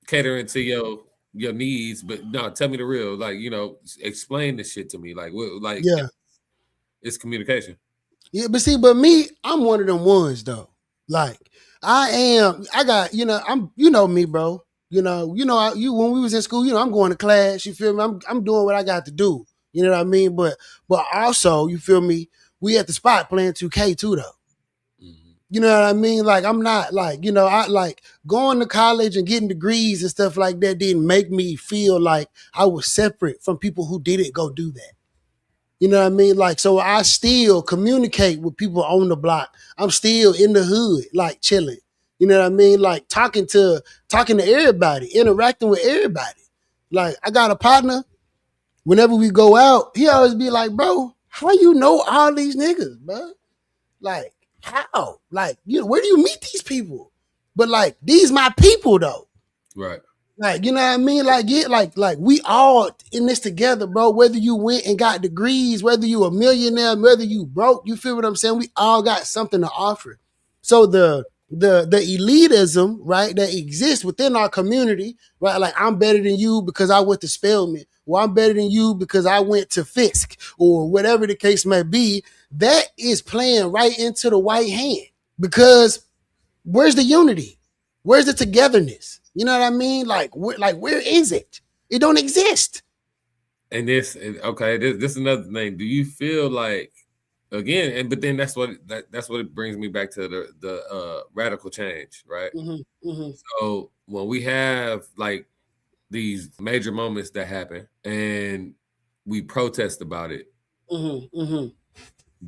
catering to your needs, but no, tell me the real, like, you know, explain this shit to me. Like, what, it's communication. Yeah, but me, I'm one of them ones though. Like, I got, you know me, bro. You know, when we was in school, you know, I'm going to class. You feel me? I'm doing what I got to do. You know what I mean? But also, you feel me? We at the spot playing 2K too, though. You know what I mean? Like, I'm not like, you know, I like going to college and getting degrees and stuff like that didn't make me feel like I was separate from people who didn't go do that. You know what I mean? Like, so I still communicate with people on the block. I'm still in the hood, like chilling. You know what I mean? Like talking to everybody, interacting with everybody. Like, I got a partner. Whenever we go out, he always be like, bro, how you know all these niggas, bro? Like, how? Like, you know, where do you meet these people? But like, these my people though. Right. Like, you know what I mean? Like, like we all in this together, bro. Whether you went and got degrees, whether you a millionaire, whether you broke, you feel what I'm saying? We all got something to offer. So the elitism, right, that exists within our community, right? Like, I'm better than you because I went to Spelman, or I'm better than you because I went to Fisk, or whatever the case may be. That is playing right into the white hand because where's the unity? Where's the togetherness? You know what I mean? Like where is it? It don't exist. And this is another thing. Do you feel like again? But then that's what it brings me back to the radical change, right? So when we have like these major moments that happen and we protest about it,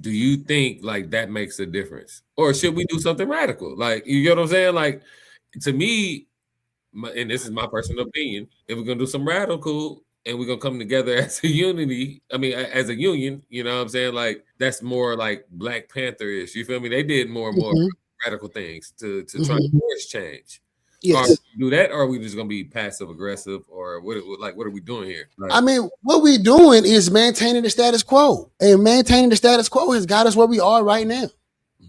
do you think like that makes a difference, or should we do something radical? Like, you get what I'm saying? Like, to me, and this is my personal opinion, if we're gonna do some radical and we're gonna come together as a unity, I mean, as a union, you know what I'm saying? Like, that's more like Black Panther-ish. You feel me? They did more and more radical things to try to force change. Yes. Are we do that, or are we just gonna be passive aggressive, or what are we doing here? Like, I mean, what we're doing is maintaining the status quo, and maintaining the status quo has got us where we are right now,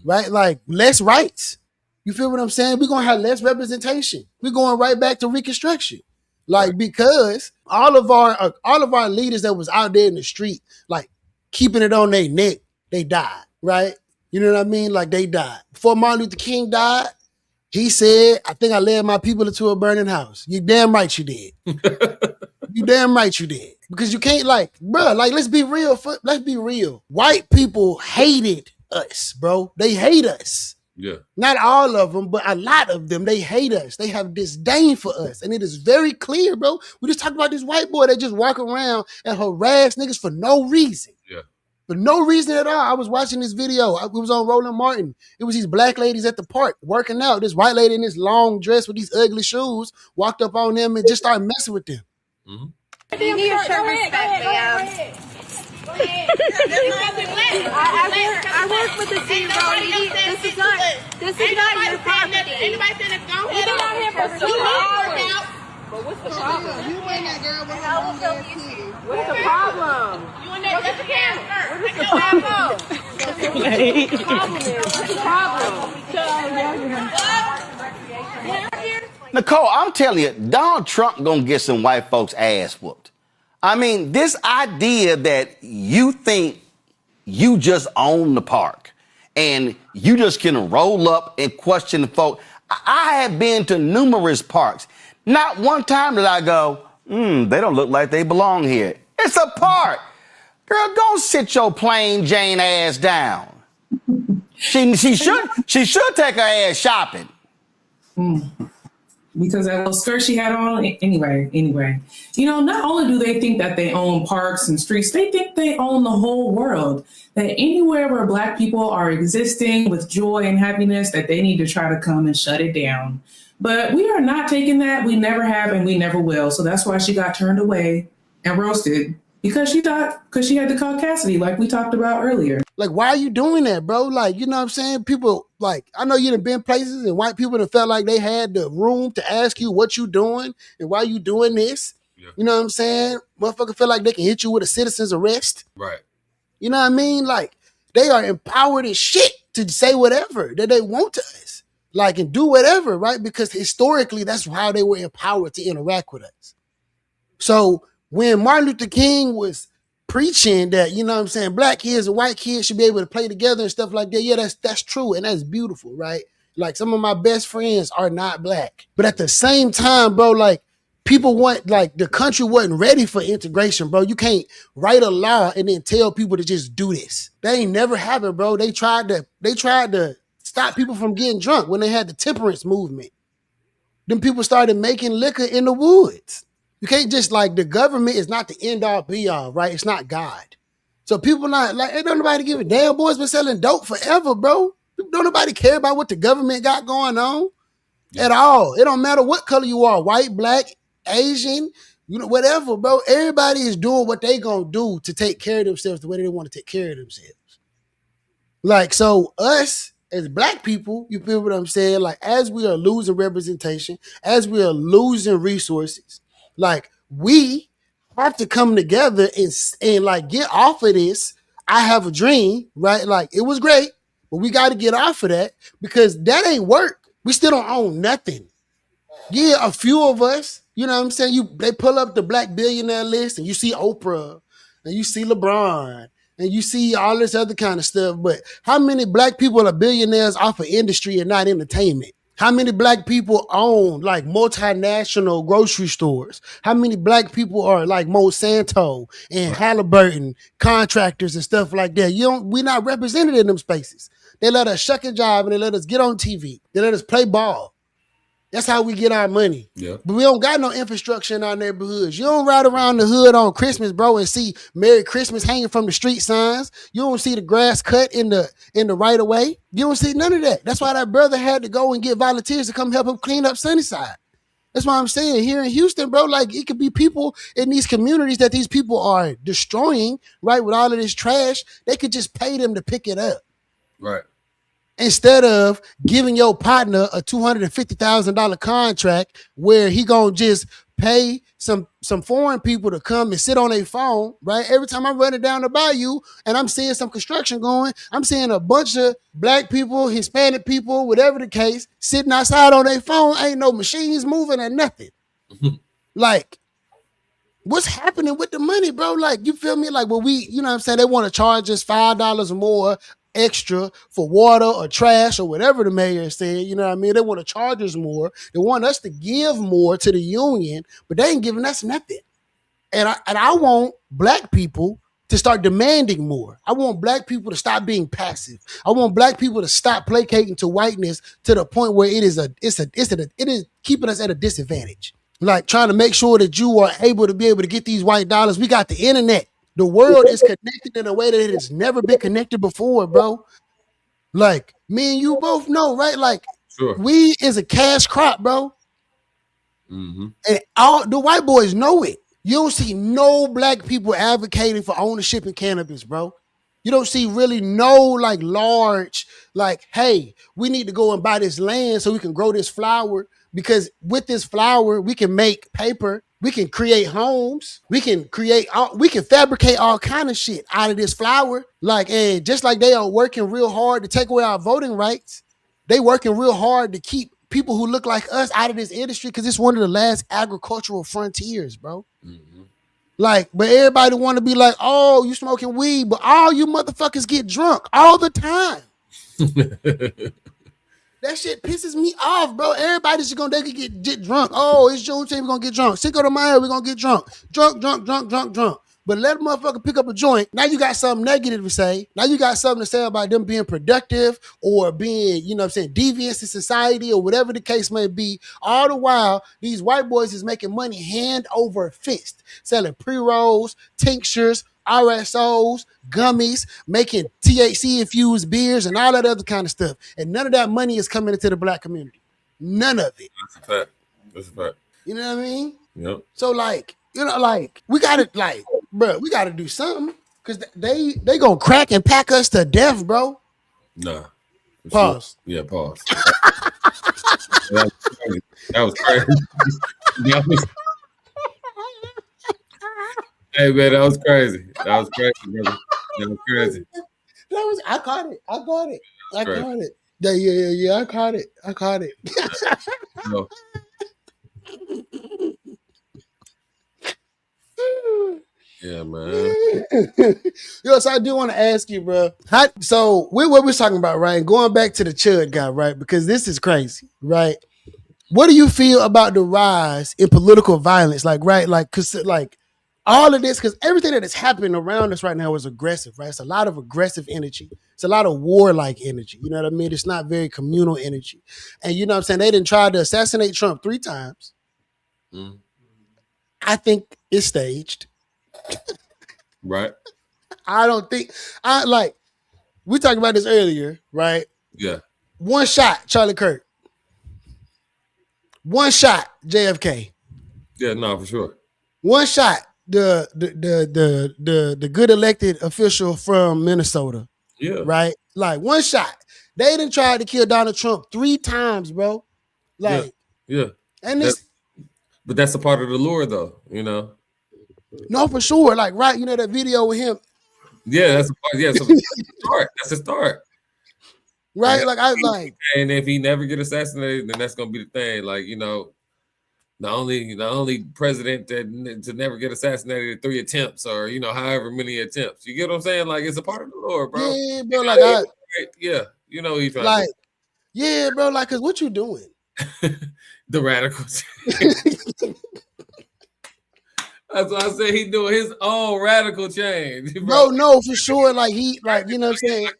right? Like, less rights. You feel what I'm saying? We're gonna have less representation. We're going right back to Reconstruction, like, because all of our leaders that was out there in the street, like keeping it on their neck, they died, right? You know what I mean? Like, they died before Martin Luther King died. He said, I think I led my people into a burning house. You damn right you did. You damn right you did. Because you can't, like, bro, like, let's be real. Let's be real. White people hated us, bro. They hate us. Yeah. Not all of them, but a lot of them, they hate us. They have disdain for us. And it is very clear, bro. We just talked about this white boy that just walk around and harass niggas for no reason. Yeah. For no reason at all. I was watching this video. It was on Roland Martin. It was these black ladies at the park working out. This white lady in this long dress with these ugly shoes walked up on them and just started messing with them. You should respect them. I work with the CEO. This is not your property. Anybody said it's go ahead. You've been out here for 2 hours. But what's the problem? You and that girl with the long ass kids. What's the problem? You and that What's the problem? What's the problem? Nicole, I'm telling you, Donald Trump gonna get some white folks' ass whooped. I mean, this idea that you think you just own the park and you just can roll up and question the folk. I have been to numerous parks. Not one time did I go, they don't look like they belong here. It's a park. Girl, go sit your plain Jane ass down. She should take her ass shopping. Because that little skirt she had on, anyway. You know, not only do they think that they own parks and streets, they think they own the whole world. That anywhere where Black people are existing with joy and happiness, that they need to try to come and shut it down. But we are not taking that. We never have and we never will. So that's why she got turned away and roasted. Because she had the caucasity, like we talked about earlier. Like, why are you doing that, bro? Like, you know what I'm saying? People, like, I know you done been places and white people that felt like they had the room to ask you what you doing and why you doing this. Yeah. You know what I'm saying? Motherfucker feel like they can hit you with a citizen's arrest. Right. You know what I mean? Like, they are empowered as shit to say whatever that they want to us. Like, and do whatever, right? Because historically, that's how they were empowered to interact with us. So when Martin Luther King was preaching that, you know what I'm saying, Black kids and white kids should be able to play together and stuff like that, yeah, that's true, and that's beautiful, right? Like, some of my best friends are not Black. But at the same time, bro, like, people want, like, the country wasn't ready for integration, bro. You can't write a law and then tell people to just do this. That ain't never happened, bro. They tried to stop people from getting drunk when they had the temperance movement. Then people started making liquor in the woods. You can't just, like, the government is not the end all be all, right? It's not God. So people not, like, ain't nobody give a damn. Boys been selling dope forever, bro. Don't nobody care about what the government got going on at all. It don't matter what color you are, white, Black, Asian, you know, whatever, bro. Everybody is doing what they gonna do to take care of themselves the way they want to take care of themselves. Like, so us as Black people, you feel what I'm saying? Like, as we are losing representation, as we are losing resources, like, we have to come together and like get off of this. I have a dream, right? Like, it was great, but we got to get off of that because that ain't work. We still don't own nothing. Yeah, a few of us, you know what I'm saying? They pull up the Black billionaire list and you see Oprah and you see LeBron and you see all this other kind of stuff. But how many Black people are billionaires off of industry and not entertainment? How many Black people own, like, multinational grocery stores? How many Black people are like Monsanto and Halliburton contractors and stuff like that? We're not represented in them spaces. They let us shuck a job and they let us get on TV. They let us play ball. That's how we get our money. Yeah. But we don't got no infrastructure in our neighborhoods. You don't ride around the hood on Christmas, bro, and see Merry Christmas hanging from the street signs. You don't see the grass cut in the right of way. You don't see none of that. That's why that brother had to go and get volunteers to come help him clean up Sunnyside. That's why I'm saying here in Houston, bro, like, it could be people in these communities that these people are destroying, right, with all of this trash. They could just pay them to pick it up. Right. Instead of giving your partner a $250,000 contract where he gonna just pay some foreign people to come and sit on their phone, right? Every time I'm running down the bayou and I'm seeing some construction going, I'm seeing a bunch of Black people, Hispanic people, whatever the case, sitting outside on their phone. Ain't no machines moving or nothing. Like, what's happening with the money, bro? Like, you feel me? Like, well, you know what I'm saying? They want to charge us $5 more extra for water or trash or whatever the mayor is saying, you know what I mean? They want to charge us more. They want us to give more to the union, but they ain't giving us nothing. And I want Black people to start demanding more. I want Black people to stop being passive. I want Black people to stop placating to whiteness to the point where it is keeping us at a disadvantage. Like, trying to make sure that you are able to get these white dollars. We got the internet. The world is connected in a way that it has never been connected before, bro. Like, me and you both know, right? Like, sure. Weed is a cash crop, bro. Mm-hmm. And all the white boys know it. You don't see no black people advocating for ownership in cannabis, bro. You don't see really no like large, like, hey, we need to go and buy this land so we can grow this flower, because with this flower, we can make paper, we can create homes, we can fabricate all kind of shit out of this flower. Like, and just like they are working real hard to take away our voting rights, they working real hard to keep people who look like us out of this industry, because it's one of the last agricultural frontiers, bro. Mm-hmm. Like, but everybody want to be like, oh, you smoking weed, but all you motherfuckers get drunk all the time. That shit pisses me off, bro. Everybody's just gonna get drunk. Oh, it's Juneteenth, we're gonna get drunk. Cinco de Mayo, we're gonna get drunk. Drunk. But let a motherfucker pick up a joint. Now you got something negative to say. Now you got something to say about them being productive or being, you know what I'm saying, devious in society or whatever the case may be. All the while, these white boys is making money hand over fist, selling pre-rolls, tinctures, RSOs, gummies, making THC-infused beers and all that other kind of stuff. And none of that money is coming into the black community. None of it. That's a fact. You know what I mean? Yep. So, like, you know, like, we got to, like, bro, we got to do something, because they going to crack and pack us to death, bro. Nah. Pause. Sure. Yeah, pause. That was crazy. Hey, man, that was crazy. That was crazy, brother. That was crazy. I caught it. Yeah, I caught it. No. Yeah, man. Yo, so I do want to ask you, bro. So what we're talking about, right? Going back to the Chud guy, right? Because this is crazy, right? What do you feel about the rise in political violence? Like, right? Like, cause like all of this, because everything that is happening around us right now is aggressive, right? It's a lot of aggressive energy. It's a lot of warlike energy. You know what I mean? It's not very communal energy. And you know what I'm saying? They didn't try to assassinate Trump 3 times. Mm. I think it's staged. Right. I don't think we talked about this earlier, right? Yeah. One shot, Charlie Kirk. One shot, JFK. Yeah, no, for sure. One shot, the good elected official from Minnesota. Yeah. Right? Like, one shot. They didn't try to kill Donald Trump 3 times, bro. Like, yeah. And this, but that's a part of the lure, though, you know. No, for sure. Like, right, you know that video with him. Yeah, that's a part. Yeah, so that's a start. That's a start. Right? And if he never get assassinated, then that's gonna be the thing. Like, you know, the only president to never get assassinated in 3 attempts, or, you know, however many attempts. You get what I'm saying? Like, it's a part of the lore, bro. Yeah, bro. Like, yeah, you know, he's trying like, to do. Yeah, bro. Like, cause what you doing? The radicals. That's why I said he doing his own radical change. Bro, no, for sure. Like, he, like, you know what I'm saying?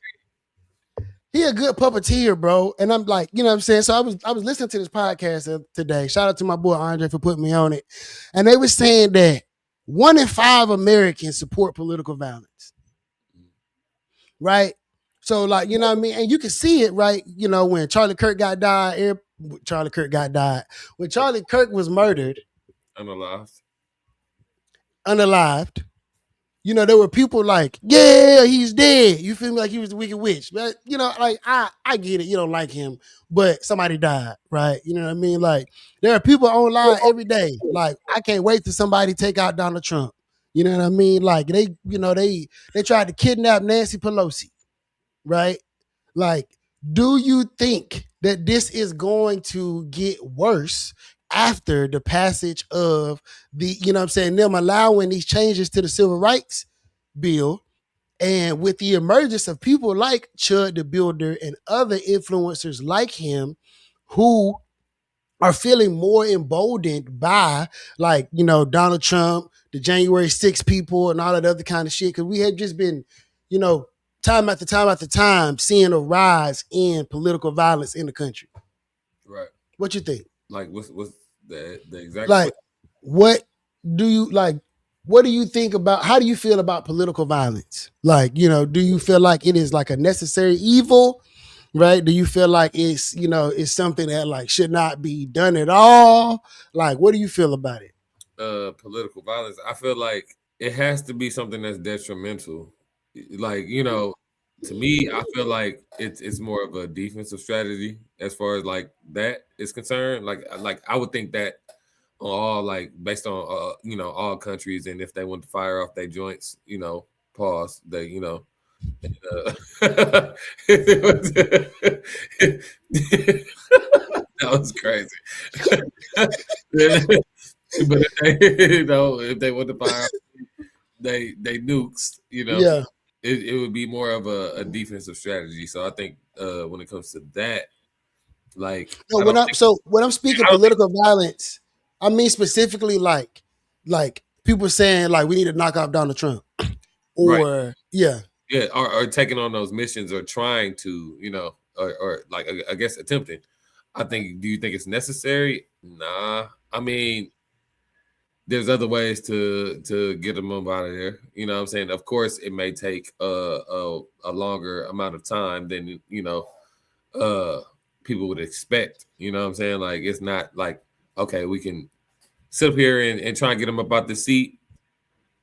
He a good puppeteer, bro. And I'm like, you know what I'm saying? So I was listening to this podcast today. Shout out to my boy Andre for putting me on it. And they were saying that 1 in 5 Americans support political violence. Right? So, like, you know what I mean? And you can see it, right? You know, when Charlie Kirk died. When Charlie Kirk was murdered. Unalived. You know, there were people like, yeah, he's dead. You feel me? Like he was the wicked witch. But, you know, like, I get it. You don't like him, but somebody died, right? You know what I mean? Like, there are people online every day. Like, I can't wait till somebody take out Donald Trump. You know what I mean? Like, they tried to kidnap Nancy Pelosi, right? Like, do you think that this is going to get worse after the passage of the, you know what I'm saying, them allowing these changes to the civil rights bill, and with the emergence of people like Chud the Builder and other influencers like him who are feeling more emboldened by, like, you know, Donald Trump, the January 6th people and all that other kind of shit? Because we have just been, you know, time after time seeing a rise in political violence in the country. Right. What you think? Like, what's the exact, like, what do you think about, how do you feel about political violence? Like, you know, do you feel like it is like a necessary evil, right? Do you feel like it's, you know, it's something that like should not be done at all? Like, what do you feel about it? political violence, I feel like it has to be something that's detrimental. Like, you know, to me, I feel like it's more of a defensive strategy as far as like that is concerned. Like I would think that on all, like, based on you know, all countries, and if they want to fire off their joints, you know, pause, they, you know, that was crazy. But you know, if they want to fire off they nukes, you know, Yeah. it would be more of a defensive strategy. So I think when it comes to that, like, No, when I'm speaking political violence, I mean specifically like people saying like we need to knock out Donald Trump, or yeah, or taking on those missions or trying to, you know, or like I guess attempting. I think. Do you think it's necessary? Nah. I mean, there's other ways to get them up out of there. You know what I'm saying? Of course, it may take a longer amount of time than, you know, people would expect. You know what I'm saying? Like, it's not like, okay, we can sit up here and try and get them up out the seat,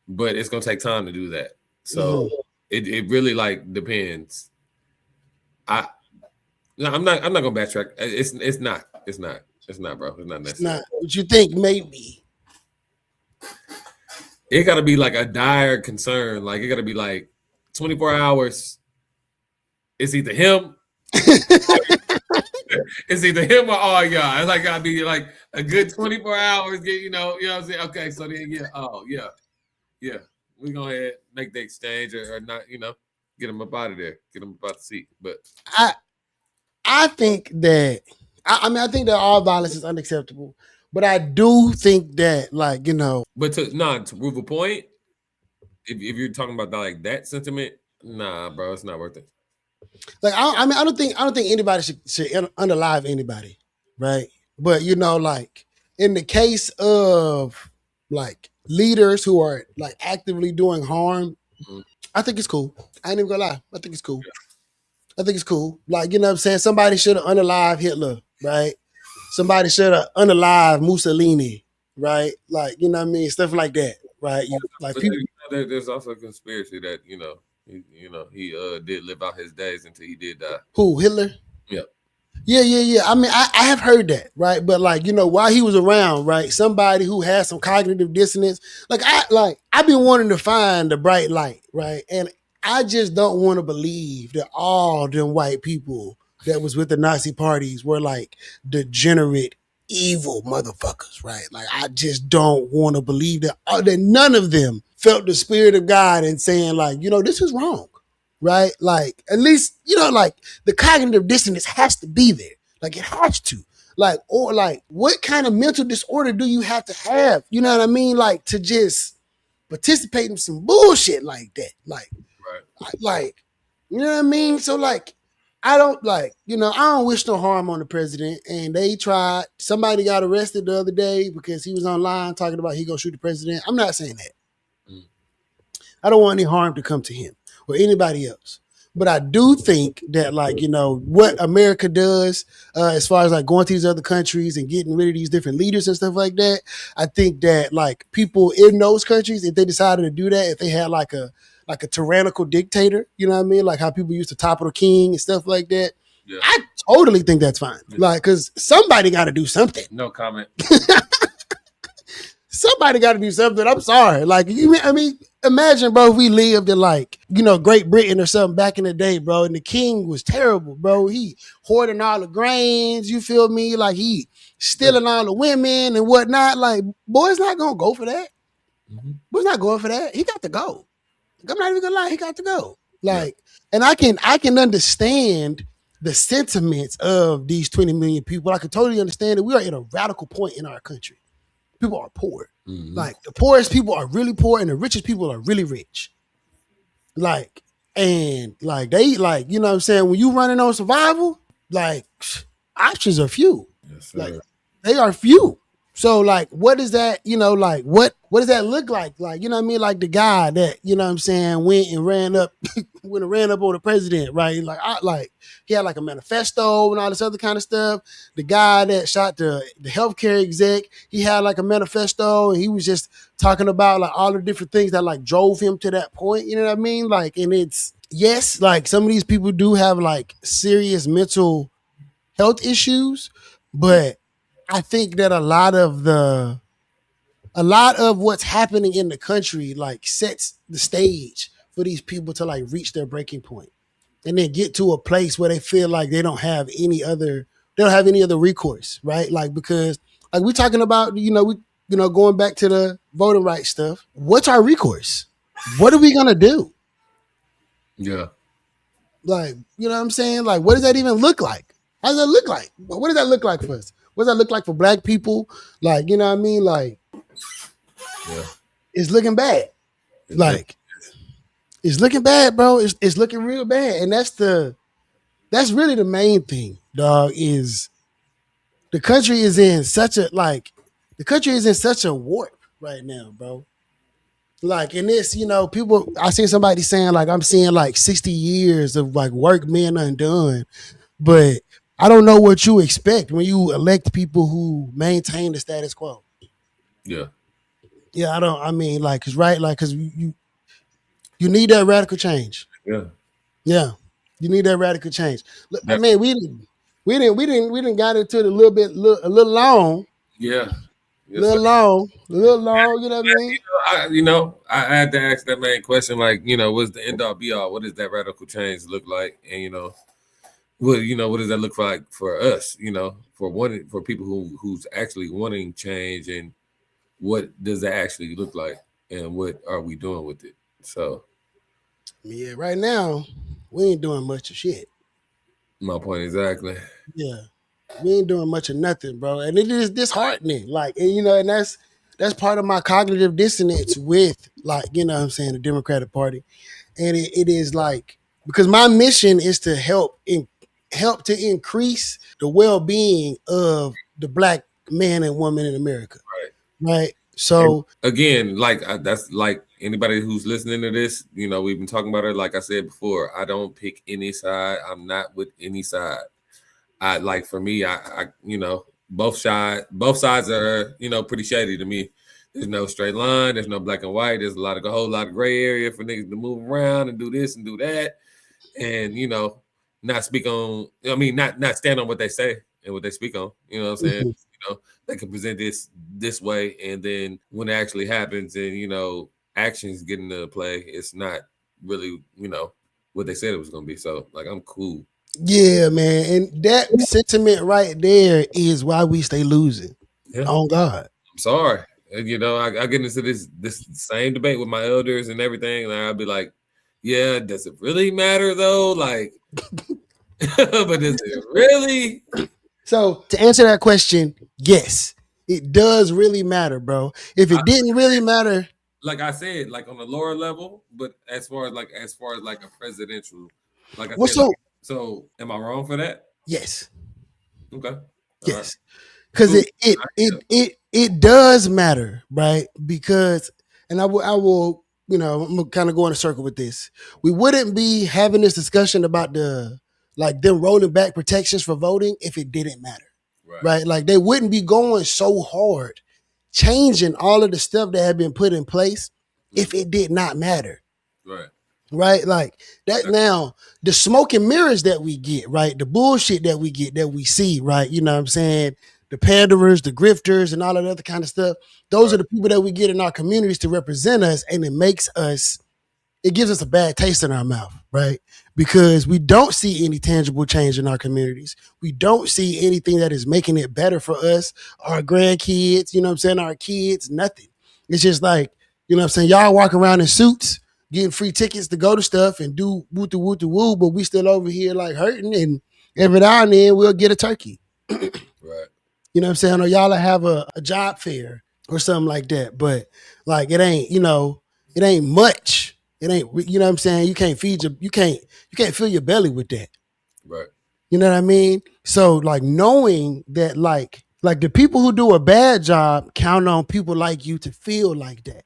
but it's gonna take time to do that. So it really like depends. I'm not gonna backtrack. It's not, bro. It's not necessary. it's not what you think maybe. It gotta be like a dire concern. Like, it gotta be like 24 hours. It's either him. It's either him or all y'all. It's like gotta be like a good 24 hours. You know what I'm saying? Okay, so then yeah. We go ahead, make the exchange or not, you know, get him up out of there, get him up out the seat. But I think that I think that all violence is unacceptable, but I do think that, like, you know, but to prove a point, if you're talking about that, like that sentiment, nah, bro, it's not worth it. like I don't think anybody should unalive anybody, right? But you know, like in the case of like leaders who are like actively doing harm, I think it's cool. I ain't even gonna lie. I think it's cool. I think it's cool. Like, you know what I'm saying? Somebody should have unalive Hitler, right? Somebody should have unalive Mussolini, right? Like, you know what I mean? Stuff like that, right? Like but people, there's also a conspiracy that, you know, he did live out his days until he did die. who, Hitler? Yeah. Yeah. I mean, I have heard that, right? But like, you know, while he was around, right, somebody who has some cognitive dissonance, I've been wanting to find the bright light, right? And I just don't want to believe that all them white people that was with the Nazi parties were like degenerate, evil motherfuckers, right? Like, I just don't want to believe that none of them felt the spirit of God and saying like, you know, this is wrong. Right? Like, at least, you know, like the cognitive dissonance has to be there. Like, it has to. Like, or like, what kind of mental disorder do you have to have? You know what I mean? Like, to just participate in some bullshit like that. Like, like, you know what I mean? So like, I don't like, you know, I don't wish no harm on the president. And they tried. Somebody got arrested the other day because he was online talking about he gonna shoot the president. I'm not saying that. I don't want any harm to come to him or anybody else. But I do think that, like, you know, what America does as far as like going to these other countries and getting rid of these different leaders and stuff like that, I think that like people in those countries, if they decided to do that, if they had like a tyrannical dictator, you know what I mean? Like how people used to topple the king and stuff like that. Yeah. I totally think that's fine. Yeah. Like, because somebody got to do something. No comment. Somebody got to do something. I'm sorry. Like, I mean, imagine, bro, if we lived in like, you know, Great Britain or something back in the day, bro, and the king was terrible, bro. He hoarding all the grains, you feel me? Like, he stealing all the women and whatnot. Like, boy's not going to go for that. Boy's not going for that. He got to go. I'm not even going to lie. He got to go. Like, and I can understand the sentiments of these 20 million people. I can totally understand that we are at a radical point in our country. People are poor. Like, the poorest people are really poor and the richest people are really rich. Like, and like they like, you know what I'm saying? When you running on survival, like options are few. Yes, sir. Like, they are few. So like, what is that? Like what does that look like? Like, you know what I mean? Like the guy that, you know what I'm saying, went and ran up on the president, right? Like he had like a manifesto and all this other kind of stuff. The guy that shot the healthcare exec, he had like a manifesto, and he was just talking about like all the different things that like drove him to that point. You know what I mean? Like, and it's, yes, like some of these people do have like serious mental health issues, but I think that a lot of what's happening in the country like sets the stage for these people to like reach their breaking point and then get to a place where they feel like they don't have any other recourse, right? Like, because like we're talking about, going back to the voting rights stuff. What's our recourse? What are we gonna do? Yeah. Like, you know what I'm saying? Like, what does that even look like? How does that look like? What does that look like for us? What does that look like for Black people? Like, you know what I mean? Like, it's looking bad. Like, it's looking bad, bro. It's looking real bad. And that's really the main thing, dog, is the country is in such a warp right now, bro. Like, in this, people, I seen somebody saying like, I'm seeing like 60 years of like work being undone. But I don't know what you expect when you elect people who maintain the status quo. Yeah. Yeah, cause you need that radical change. Yeah. Yeah. You need that radical change. Look, I mean, we didn't got into it a little long. Yeah. A little long, you know what I mean? I had to ask that main question, like, what's the end all be all? What does that radical change look like? And what does that look like for us? For people who's actually wanting change, and what does that actually look like, and what are we doing with it? So, yeah, right now we ain't doing much of shit. My point exactly. Yeah, we ain't doing much of nothing, bro, and it is disheartening. Like, and that's part of my cognitive dissonance with, like, what I'm saying, the Democratic Party, and it is like, because my mission is to help to increase the well-being of the Black man and woman in America. Right. So and again, like that's like anybody who's listening to this, we've been talking about it. Like I said before, I don't pick any side. I'm not with any side. I like, for me, I both sides are, pretty shady to me. There's no straight line. There's no black and white. There's a whole lot of gray area for niggas to move around and do this and do that. And, not speak on, not stand on what they say and what they speak on. You know what I'm saying? Mm-hmm. They can present this way, and then when it actually happens and, actions get into play, it's not really, what they said it was going to be. So, like, I'm cool. Yeah, man. And that sentiment right there is why we stay losing. Yeah. On God. I'm sorry. I get into this same debate with my elders and everything, and I'll be like, yeah, does it really matter though? Like, but does it really? So to answer that question, yes, it does really matter, bro. If it didn't really matter, like I said, like on a lower level, but as far as like a presidential, like I said, so am I wrong for that? Yes. Okay. Yes. Because it does matter, right? Because, and I will, I'm gonna kind of go in a circle with this. We wouldn't be having this discussion about them rolling back protections for voting if it didn't matter, right? Like, they wouldn't be going so hard, changing all of the stuff that had been put in place if it did not matter, right? Like that. Now, the smoke and mirrors that we get, right? The bullshit that we get, that we see, right? You know what I'm saying? The panderers, the grifters, and all that other kind of stuff. Those are the people that we get in our communities to represent us, and it gives us a bad taste in our mouth, right? Because we don't see any tangible change in our communities. We don't see anything that is making it better for us, our grandkids, our kids, nothing. It's just like, y'all walk around in suits, getting free tickets to go to stuff and do woo-to-woo-to-woo, but we still over here like hurting, and every now and then we'll get a turkey. Right. You know what I'm saying? Or y'all have a job fair or something like that. But like, it ain't, it ain't much. It ain't, you know what I'm saying? You can't you can't fill your belly with that. Right. You know what I mean? So like, knowing that like Like the people who do a bad job count on people like you to feel like that.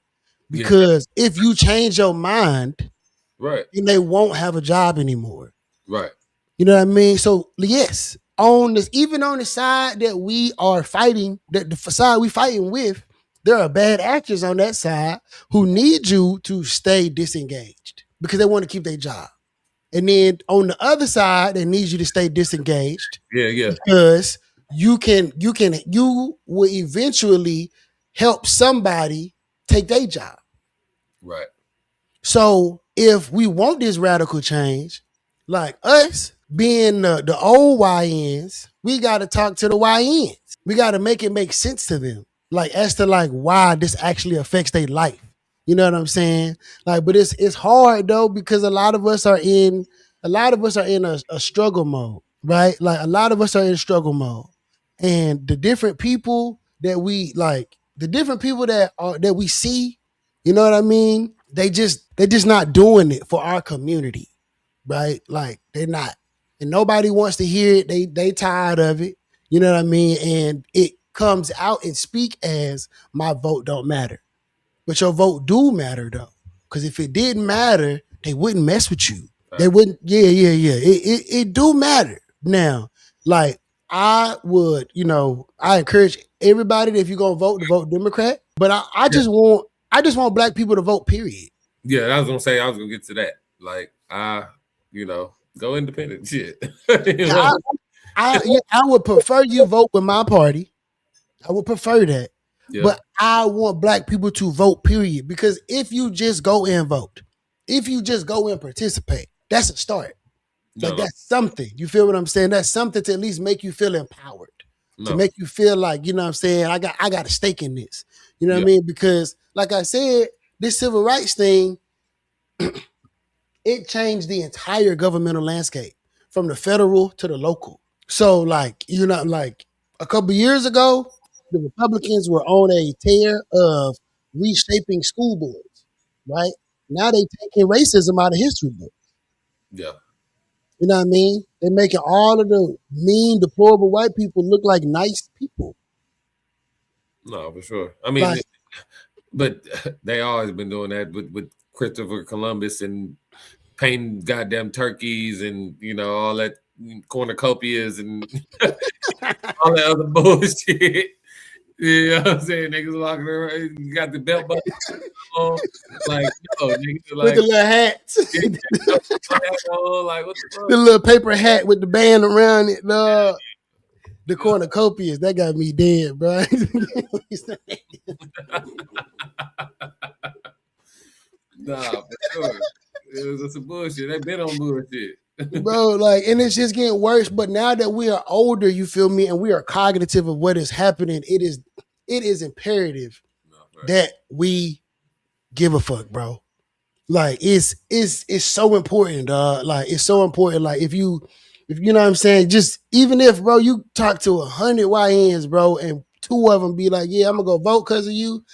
Because if you change your mind, right, then they won't have a job anymore. right, You know what I mean? So yes, on this, even on the side that we are fighting, that the side we fighting with, there are bad actors on that side who need you to stay disengaged because they want to keep their job. And then on the other side, they need you to stay disengaged yeah, because you will eventually help somebody take their job. right, So if we want this radical change, like us being the old YNs, we got to talk to the YNs. We got to make it make sense to them, like as to like why this actually affects their life. You know what I'm saying? Like, but it's hard though because a lot of us are in a struggle mode, right? Like a lot of us are in struggle mode, and the different people that we like, the different people that we see, you know what I mean? They just not doing it for our community, right? Like they're not, and nobody wants to hear it. They tired of it. You know what I mean? And it comes out and speak as my vote don't matter, but your vote do matter though, because if it didn't matter, they wouldn't mess with you. They wouldn't. Yeah. It do matter now. Like I would, I encourage everybody that if you're gonna vote to vote Democrat, but I just want black people to vote. Period. yeah. I was gonna say I was gonna get to that. Like go independent. Shit. I would prefer you vote with my party. I would prefer that. Yeah. But I want black people to vote, period. Because if you just go and vote, if you just go and participate, that's a start. Like that's something. You feel what I'm saying? That's something to at least make you feel empowered. To make you feel like, you know what I'm saying, I got a stake in this. You know what I mean? Because like I said, this civil rights thing, it changed the entire governmental landscape from the federal to the local. So like, like a couple years ago, the Republicans were on a tear of reshaping school boards, right? Now they taking racism out of history books. Yeah. You know what I mean? They're making all of the mean, deplorable white people look like nice people. No, for sure. I mean, but they always been doing that with Christopher Columbus and painting goddamn turkeys and, all that cornucopias and all that other bullshit. You know what I'm saying? Niggas walking around, you got the belt button on, like, niggas like, with the little hats. Like, what the fuck? The little paper hat with the band around it, the cornucopias, that got me dead, bro. Nah, for sure. It was some bullshit. They been on bullshit. Bro, like, and it's just getting worse. But now that we are older, you feel me, and we are cognitive of what is happening, it is imperative that we give a fuck, bro. Like, it's so important, dog. Like, it's so important. Like, if you know what I'm saying, just even if, bro, you talk to 100 YNs, bro, and 2 of them be like, yeah, I'm gonna go vote because of you.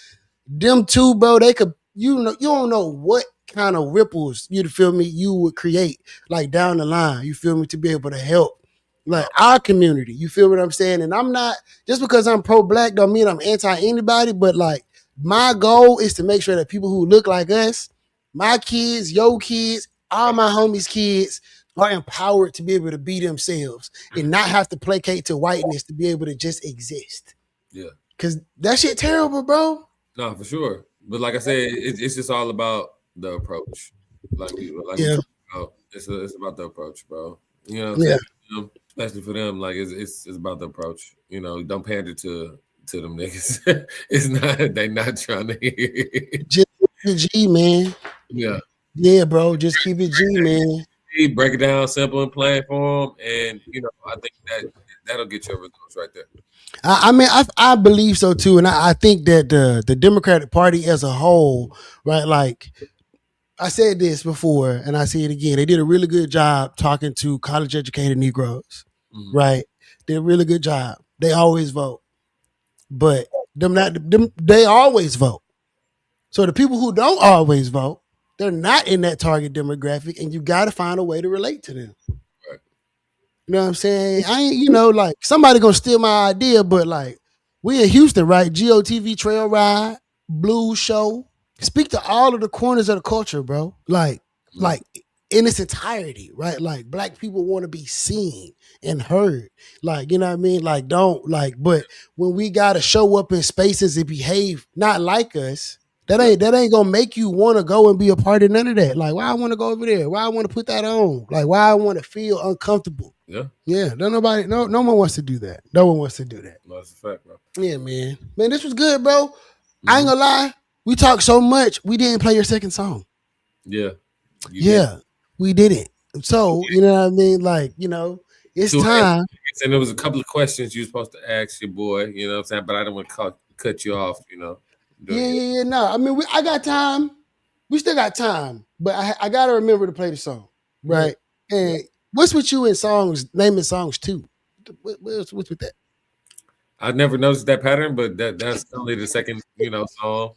Them 2, bro, they could, you don't know what kind of ripples, you feel me, you would create like down the line, you feel me, to be able to help like our community. You feel what I'm saying? And I'm not, just because I'm pro-black don't mean I'm anti-anybody, but like my goal is to make sure that people who look like us, my kids, your kids, all my homies' kids are empowered to be able to be themselves and not have to placate to whiteness to be able to just exist. Yeah. Cause that shit terrible, bro. No, for sure. But like I said, it's just all about the approach. It's about the approach, bro. You know what I'm saying? Especially for them, like it's about the approach. Don't pander to them niggas. It's not, they not trying to hear it. Just keep it G, man. Yeah. Yeah, bro. Just keep it G, man. Break it down simple and plain for them. And I think that'll get your results right there. I mean, I believe so too, and I think that the Democratic Party as a whole, right? Like I said this before, and I say it again. They did a really good job talking to college-educated Negroes, right? Did a really good job. They always vote, but they always vote. So the people who don't always vote, they're not in that target demographic, and you got to find a way to relate to them. You know what I'm saying? I ain't, like somebody gonna steal my idea, but like we in Houston, right? GOTV Trail Ride, Blues Show. Speak to all of the corners of the culture, bro. Like in its entirety, right? Like black people want to be seen and heard. Like, you know what I mean? Like, but when we gotta show up in spaces and behave not like us, that ain't gonna make you want to go and be a part of none of that. Like, why I want to go over there? Why I want to put that on? Like, why I want to feel uncomfortable? Yeah. No one wants to do that. No one wants to do that. That's a fact, bro. Yeah, man. Man, this was good, bro. I ain't gonna lie. We talked so much, we didn't play your second song. Yeah. We didn't. So, you know what I mean? Like, it's time. And there was a couple of questions you were supposed to ask your boy, you know what I'm saying? But I don't want to cut you off, Yeah. No, I mean, I got time. We still got time, but I got to remember to play the song, right? Yeah. And what's with you in songs, naming songs too? What's with that? I never noticed that pattern, but that's only the second, song,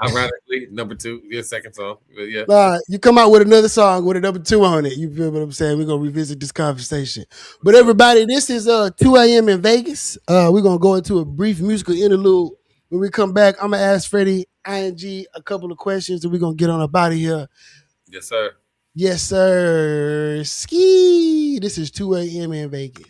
Ironically, number 2, your second song. But yeah. You come out with another song with a number 2 on it. You feel what I'm saying? We're gonna revisit this conversation. But everybody, this is 2 a.m. in Vegas. We're gonna go into a brief musical interlude. When we come back, I'm gonna ask FreddyING a couple of questions, and we're gonna get on up out of here. Yes, sir. Yes, sir. Ski. This is 2 a.m. in Vegas.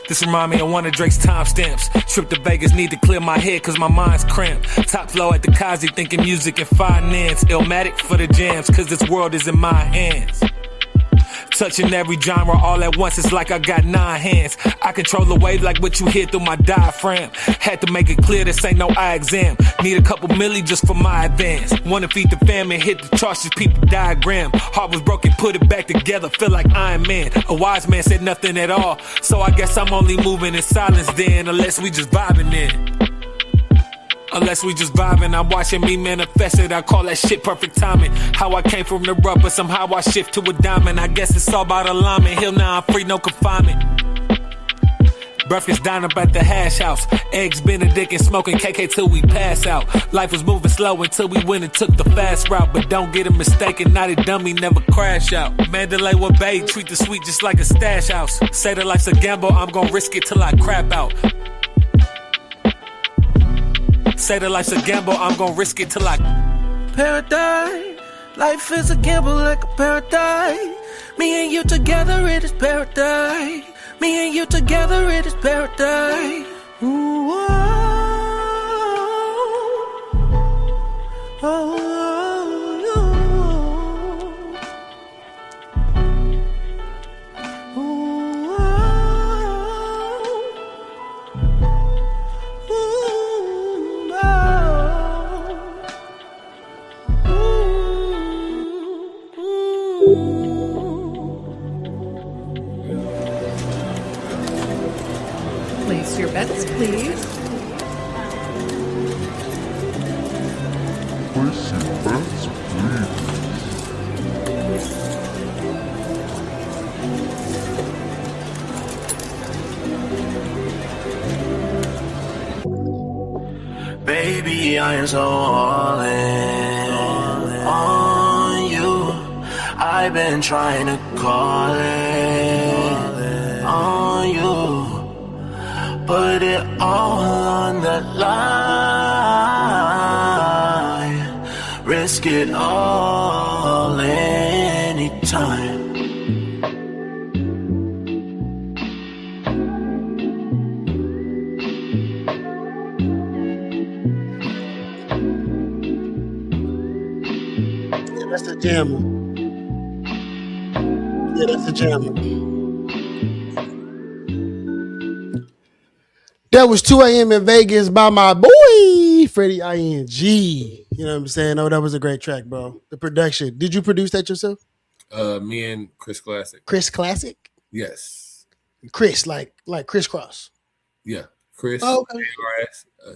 This remind me of one of Drake's timestamps. Trip to Vegas, need to clear my head cause my mind's cramped. Top flow at the Kazi, thinking music and finance. Illmatic for the jams cause this world is in my hands. Touching every genre all at once, it's like I got 9 hands. I control the wave like what you hear through my diaphragm. Had to make it clear this ain't no eye exam. Need a couple milli just for my advance. Wanna feed the fam and hit the charts, just people diagram. Heart was broken, put it back together, feel like Iron Man. A wise man said nothing at all, so I guess I'm only moving in silence then, unless we just vibing in. Unless we just vibing, I'm watching me manifest it. I call that shit perfect timing. How I came from the rubber, somehow I shift to a diamond. I guess it's all about alignment. Here now I'm free, no confinement. Breakfast dine up at the hash house. Eggs Benedict and smoking KK till we pass out. Life was moving slow until we went and took the fast route. But don't get it mistaken, not a dummy, never crash out. Mandalay with Bay, treat the sweet just like a stash house. Say that life's a gamble, I'm gon' risk it till I crap out. Say that life's a gamble, I'm gon' risk it till I paradise. Life is a gamble like a paradise. Me and you together, it is paradise. Me and you together, it is paradise. Ooh, oh, oh, oh, Place your bets, please. Place your bets, please. Baby, I am so all in on you. I've been trying to call it on you. Put it all on the line. Risk it all anytime. Yeah, that's a jammer. Yeah, that's a jammer. That was 2 a.m. in Vegas by my boy, FreddyING. You know what I'm saying? Oh, that was a great track, bro. The production. Did you produce that yourself? Me and Chris Classic. Chris Classic? Yes. Chris, like crisscross. Yeah. Chris, Oh, okay.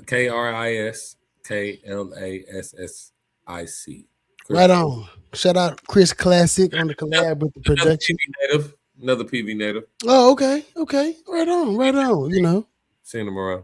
Krislassic. Right on. Shout out Chris Classic on the collab with the production. Another PV native. Oh, okay. Okay. Right on. Right on. You know. Seeing them around.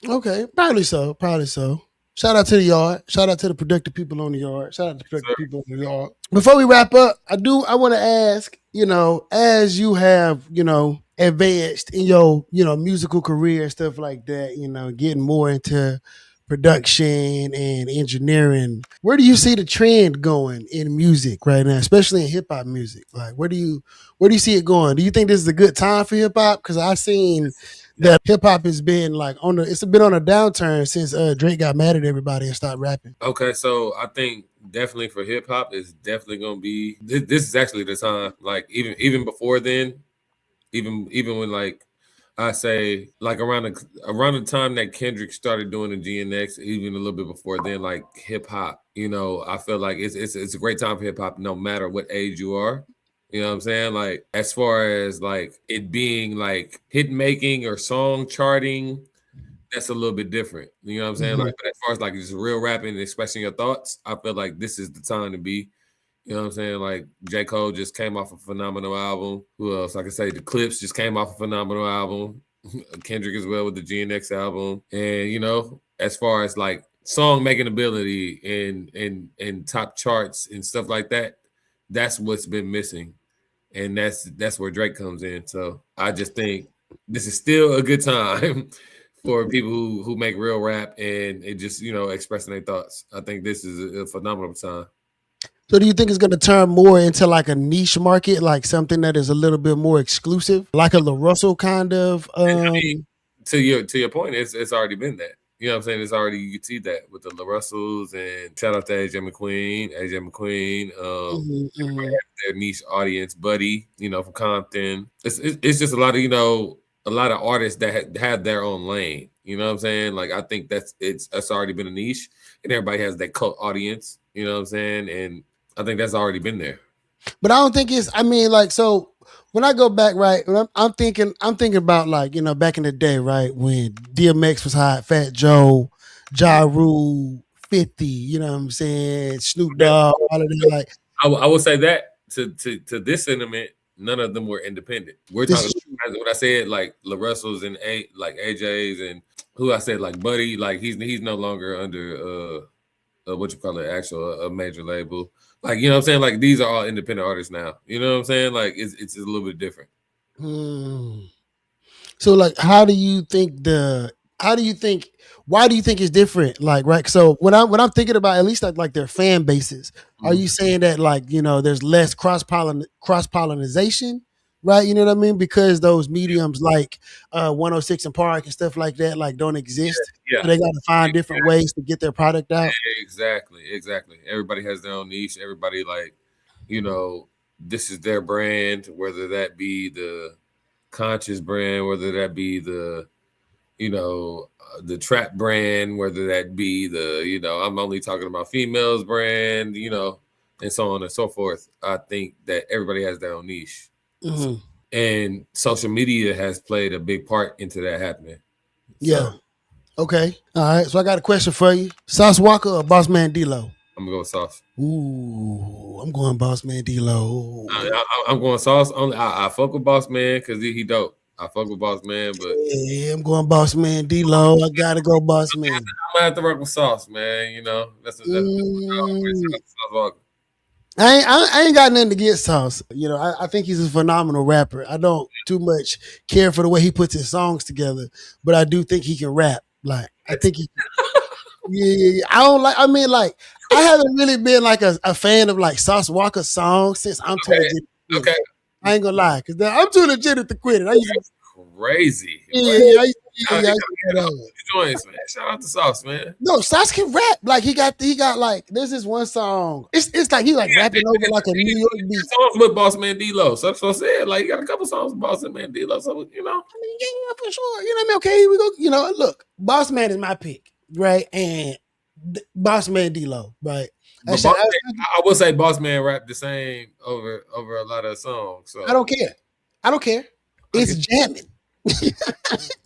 Okay. Probably so. Probably so. Shout out to the yard. Shout out to the productive people on the yard. Shout out to the productive people on the yard. Before we wrap up, I want to ask, you know, as you have, you know, advanced in your, you know, musical career and stuff like that, you know, getting more into production and engineering, where do you see the trend going in music right now, especially in hip hop music? Like, where do you see it going? Do you think this is a good time for hip hop? Because I've seen that hip hop has been like it's been on a downturn since Drake got mad at everybody and stopped rapping. Okay, so I think definitely for hip hop, it's definitely gonna be this is actually the time. Like even before then, even when like I say like around the time that Kendrick started doing the GNX, even a little bit before then, like hip hop, you know, I feel like it's a great time for hip hop no matter what age you are. You know what I'm saying? Like as far as like it being like hit making or song charting, that's a little bit different. You know what I'm saying? Like but as far as like just real rapping and expressing your thoughts, I feel like this is the time to be. You know what I'm saying? Like J. Cole just came off a phenomenal album. Who else? I can say the Clips just came off a phenomenal album. Kendrick as well with the GNX album. And you know, as far as like song making ability and top charts and stuff like that, that's what's been missing. And that's where Drake comes in. So I just think this is still a good time for people who make real rap and it just, you know, expressing their thoughts. I think this is a phenomenal time. So do you think it's going to turn more into like a niche market, like something that is a little bit more exclusive, like a La Russell kind of? I mean, to your point, it's already been that. You know what I'm saying? It's already, you can see that with the La Russells, and shout out to AJ McQueen. Their niche audience, Buddy, you know, from Compton. It's just a lot of, you know, a lot of artists that have their own lane. You know what I'm saying? Like, I think it's already been a niche, and everybody has that cult audience. You know what I'm saying? And I think that's already been there. But I don't think it's, I mean, like, so when I go back, right, I'm thinking about like, you know, back in the day, right, when DMX was hot, Fat Joe, Ja Rule, 50, you know what I'm saying, Snoop Dogg, all of that. Like, I would say that to this sentiment, none of them were independent. We're talking what I said, like La Russell's and like AJ's and who I said like Buddy, like he's no longer under what you call it, actual a major label. Like, you know what I'm saying? Like, these are all independent artists now. You know what I'm saying? Like, it's a little bit different. So, like, why do you think it's different? Like, right? So when I'm thinking about at least like their fan bases, are you saying that like, you know, there's less cross pollination, right? You know what I mean? Because those mediums like 106 and Park and stuff like that like don't exist. Yeah. So they got to find different ways to get their product out. Exactly. Everybody has their own niche. Everybody, like, you know, this is their brand, whether that be the conscious brand, whether that be the, you know, the trap brand, whether that be the, you know, I'm only talking about females brand, you know, and so on and so forth. I think that everybody has their own niche. Mm-hmm. And social media has played a big part into that happening. Yeah. Okay. All right. So I got a question for you. Sauce Walker or Boss Man D-Lo? I'm gonna go with Sauce. Ooh, I'm going Boss Man D-Lo. I'm going Sauce. Only I fuck with Boss Man because he dope. I fuck with Boss Man, but yeah, I'm going Boss Man D-Lo. I gotta go Boss Man. I'm gonna have to work with Sauce, man. You know, that's Sauce Walker. I ain't got nothing against Sauce. You know, I think he's a phenomenal rapper. I don't too much care for the way he puts his songs together, but I do think he can rap. Like, I think he yeah. I don't like, I mean, like, I haven't really been like a fan of like Sauce Walker songs since I'm too legit. Okay. I ain't gonna lie, because I'm too legit to quit it. I used to, crazy. yeah, Joints, man. Shout out to Sauce, man. No, Sauce can rap. Like he got like there's this one song. It's like he like rapping over like a New York beat. Songs with Boss Man D-Lo. So I said, like, he got a couple songs with Boss Man D-Lo. So, you know. I mean, yeah, for sure. You know what I mean? Okay, here we go. You know, look, Boss Man is my pick, right? And Boss Man D-Lo, right? I will say Boss Man rap the same over a lot of songs. So I don't care. It's jamming.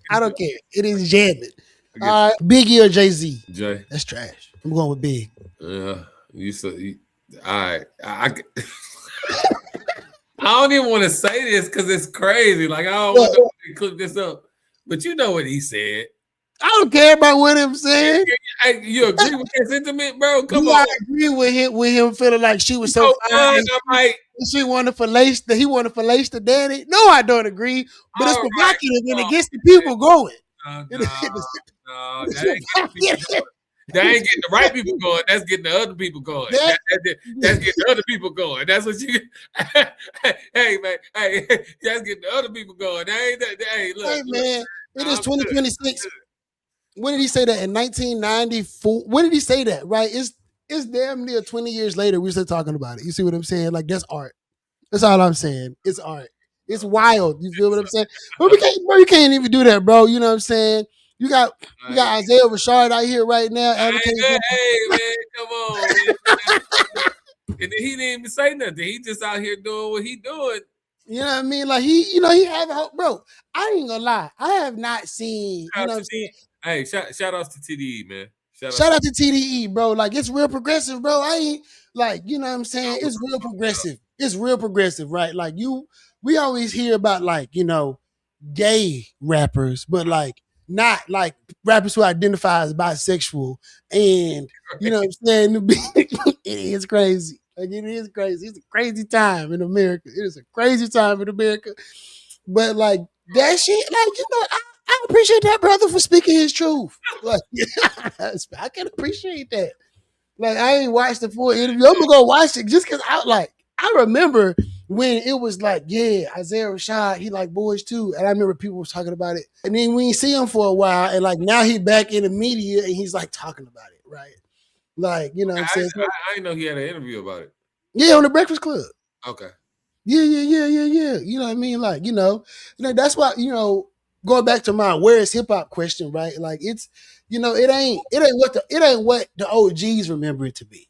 I don't care. It is jamming. All right, Biggie or Jay-Z? Jay. That's trash. I'm going with Big. Yeah, all right. I don't even want to say this because it's crazy. Like I don't want to clip this up, but you know what he said. I don't care about what I'm saying. You agree with that sentiment, bro? Come on. I agree with him feeling like she was so fine. She wanted to lace he wanted to lace the daddy. No, I don't agree. But it's provocative and it gets the people going. No, that ain't getting the right people going. That's getting the other people going. That's getting the other people going. That's what you. Hey man, hey, that's getting the other people going. That ain't that. Hey, look. Hey man, it is 2026. When did he say that? In 1994. When did he say that? Right? It's damn near 20 years later. We're still talking about it. You see what I'm saying? Like that's art. That's all I'm saying. It's art. It's wild. You feel what I'm saying? But you can't even do that, bro. You know what I'm saying? You got Isaiah Rashad out here right now. Hey man, come on. Man. And then he didn't even say nothing. He just out here doing what he doing. You know what I mean? Like he have hope, bro. I ain't gonna lie. I have not seen. You know what I'm saying? Hey, shout outs to TDE, man. Shout out to TDE, bro. Like it's real progressive, bro. I ain't like, you know what I'm saying? It's real progressive. It's real progressive, right? Like we always hear about like, you know, gay rappers, but like not like rappers who identify as bisexual. And you know what I'm saying? It is crazy. Like it is crazy. It's a crazy time in America. It is a crazy time in America. But like that shit, like, you know, I appreciate that brother for speaking his truth. Like, I can appreciate that. Like, I ain't watched the full interview. I'm gonna go watch it just because I remember when it was like, yeah, Isaiah Rashad, he like boys too. And I remember people was talking about it. And then we see him for a while, and like now he's back in the media and he's like talking about it, right? Like, you know what I'm saying? I didn't know he had an interview about it. Yeah, on the Breakfast Club. Okay. Yeah. You know what I mean? Like, you know, that's why, you know, going back to my where is hip hop question, right? Like it's, you know, it ain't what the OGs remember it to be.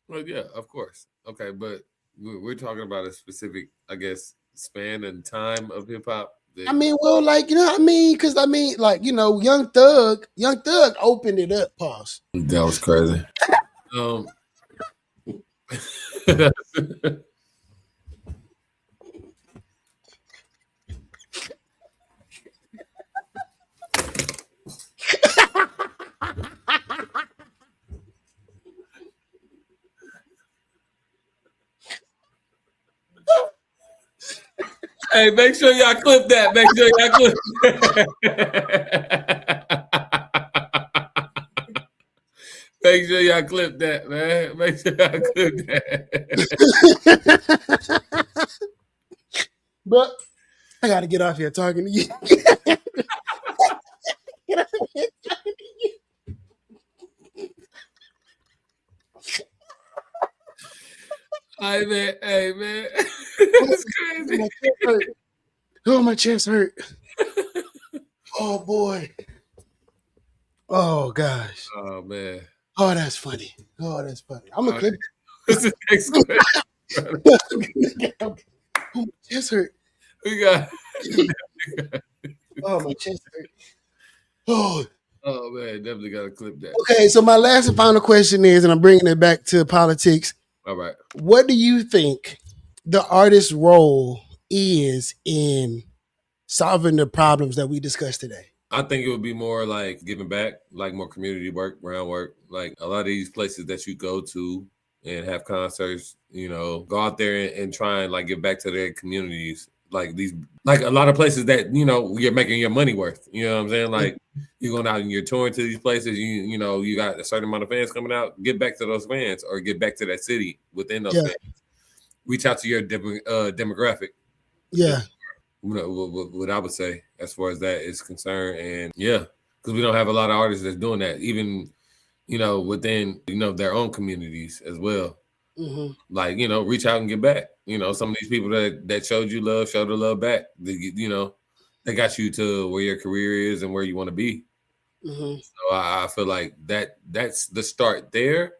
Well, yeah, of course. Okay, but we're talking about a specific, I guess, span and time of hip hop. I mean, well, like, you know what I mean? Because I mean, like, you know, Young Thug opened it up. Pause. That was crazy. Hey, make sure y'all clip that. Make sure y'all clip Make sure y'all clip that, man. Make sure y'all clip that. But I gotta get off here talking to you. Get off here talking to you. Hey man. It's crazy. My chest hurt. Oh, my chest hurt. Oh boy. Oh gosh. Oh man. Oh, that's funny. I'm gonna clip. What's the next question? Oh, my chest hurt. We got. Oh, my chest hurt. Oh man, definitely gotta clip that. Okay, so my last and final question is, and I'm bringing it back to politics. All right. What do you think the artist's role is in solving the problems that we discussed today? I think it would be more like giving back, like more community work, groundwork. Like a lot of these places that you go to and have concerts, you know, go out there and try and like give back to their communities. Like a lot of places that, you know, you're making your money worth. You know what I'm saying? Like you're going out and you're touring to these places, you know, you got a certain amount of fans coming out, get back to those fans or get back to that city within those fans. Reach out to your demographic. Yeah. What I would say as far as that is concerned. And yeah, because we don't have a lot of artists that's doing that, even, you know, within, you know, their own communities as well. Mm-hmm. Like, you know, reach out and get back. You know, some of these people that showed you love, show the love back. You know, they got you to where your career is and where you want to be. Mm-hmm. So I feel like that's the start there.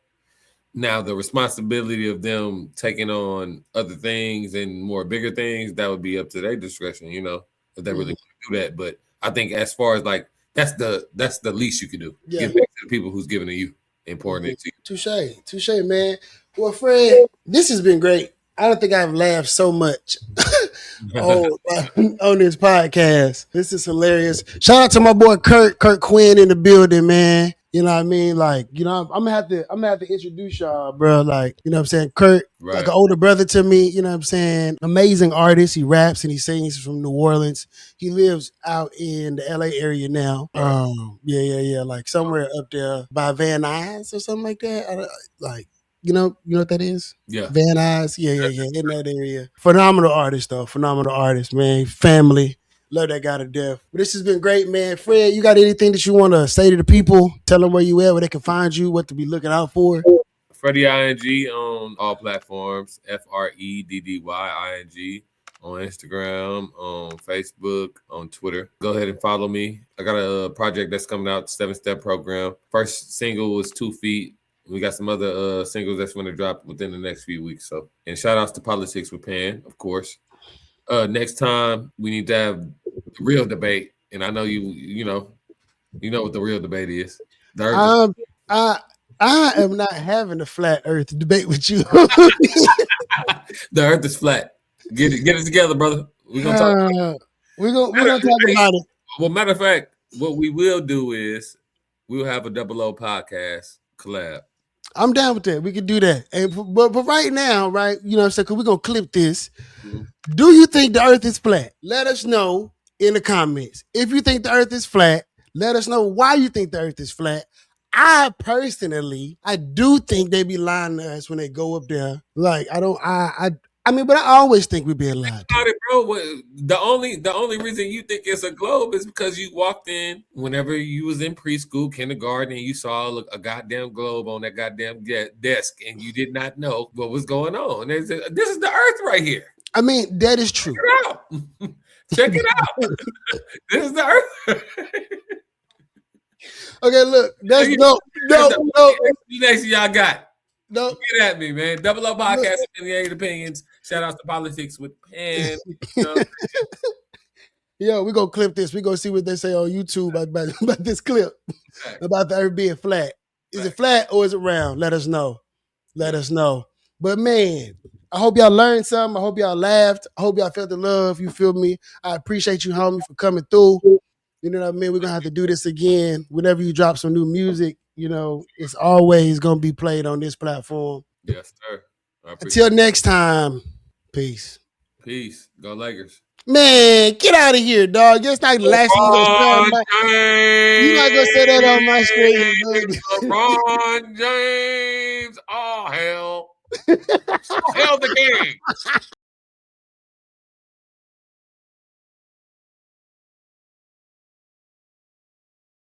Now, the responsibility of them taking on other things and more bigger things, that would be up to their discretion, you know, if they really want to do that. But I think as far as like that's the least you can do. Yeah. Give back to the people who's giving to you and pouring it to you. Touche, man. Well, Fred, this has been great. I don't think I've laughed so much on this podcast. This is hilarious. Shout out to my boy Kurt Quinn in the building, man. You know what I mean? Like, you know, I'm gonna have to introduce y'all, bro. Like, you know what I'm saying? Kurt, Right. like an older brother to me, you know what I'm saying? Amazing artist. He raps and he sings. He's from New Orleans. He lives out in the LA area now. Right. Yeah. Like somewhere up there by Van Nuys or something like that. You know what that is? Yeah. Van Nuys. Yeah. In that area. Phenomenal artist, though. Phenomenal artist, man. Family. Love that guy to death. But this has been great, man. Fred, you got anything that you want to say to the people? Tell them where you at, where they can find you, what to be looking out for. FreddyING on all platforms. FreddyING on Instagram, on Facebook, on Twitter. Go ahead and follow me. I got a project that's coming out, 7-step program. First single was 2 Feet. We got some other singles that's going to drop within the next few weeks. So, and shout outs to Politics with Pan, of course. Next time we need to have the real debate, and I know you know what the real debate is. I am not having a flat Earth debate with you. The Earth is flat. Get it together, brother. We're gonna talk. We're gonna talk about it. Well, matter of fact, what we will do is we'll have a 00 podcast collab. I'm down with that. We can do that. But right now, right, you know what I'm saying? Because we're going to clip this. Mm-hmm. Do you think the Earth is flat? Let us know in the comments. If you think the Earth is flat, let us know why you think the Earth is flat. I do think they be lying to us when they go up there. Like, but I always think we're being lied to. Bro, the only reason you think it's a globe is because you walked in whenever you was in preschool, kindergarten, and you saw a goddamn globe on that goddamn desk, and you did not know what was going on. This is the Earth right here. I mean, that is true. Check it out. This is the Earth. Okay, look. That's no. Next y'all got. No. Get at me, man. 00 podcast, opinionated opinions. Shout out to Politics with Pan. Yo, we're going to clip this. We're going to see what they say on YouTube about this clip. About the Earth being flat. Is it flat or is it round? Let us know. But man, I hope y'all learned something. I hope y'all laughed. I hope y'all felt the love. You feel me? I appreciate you, homie, for coming through. You know what I mean? We're going to have to do this again. Whenever you drop some new music, you know, it's always going to be played on this platform. Yes, sir. Until next time, peace. Peace. Go Lakers. Man, get out of here, dog. That's not the last thing you're not going to say that on my screen, baby. LeBron James. Oh, hell. Hell the king.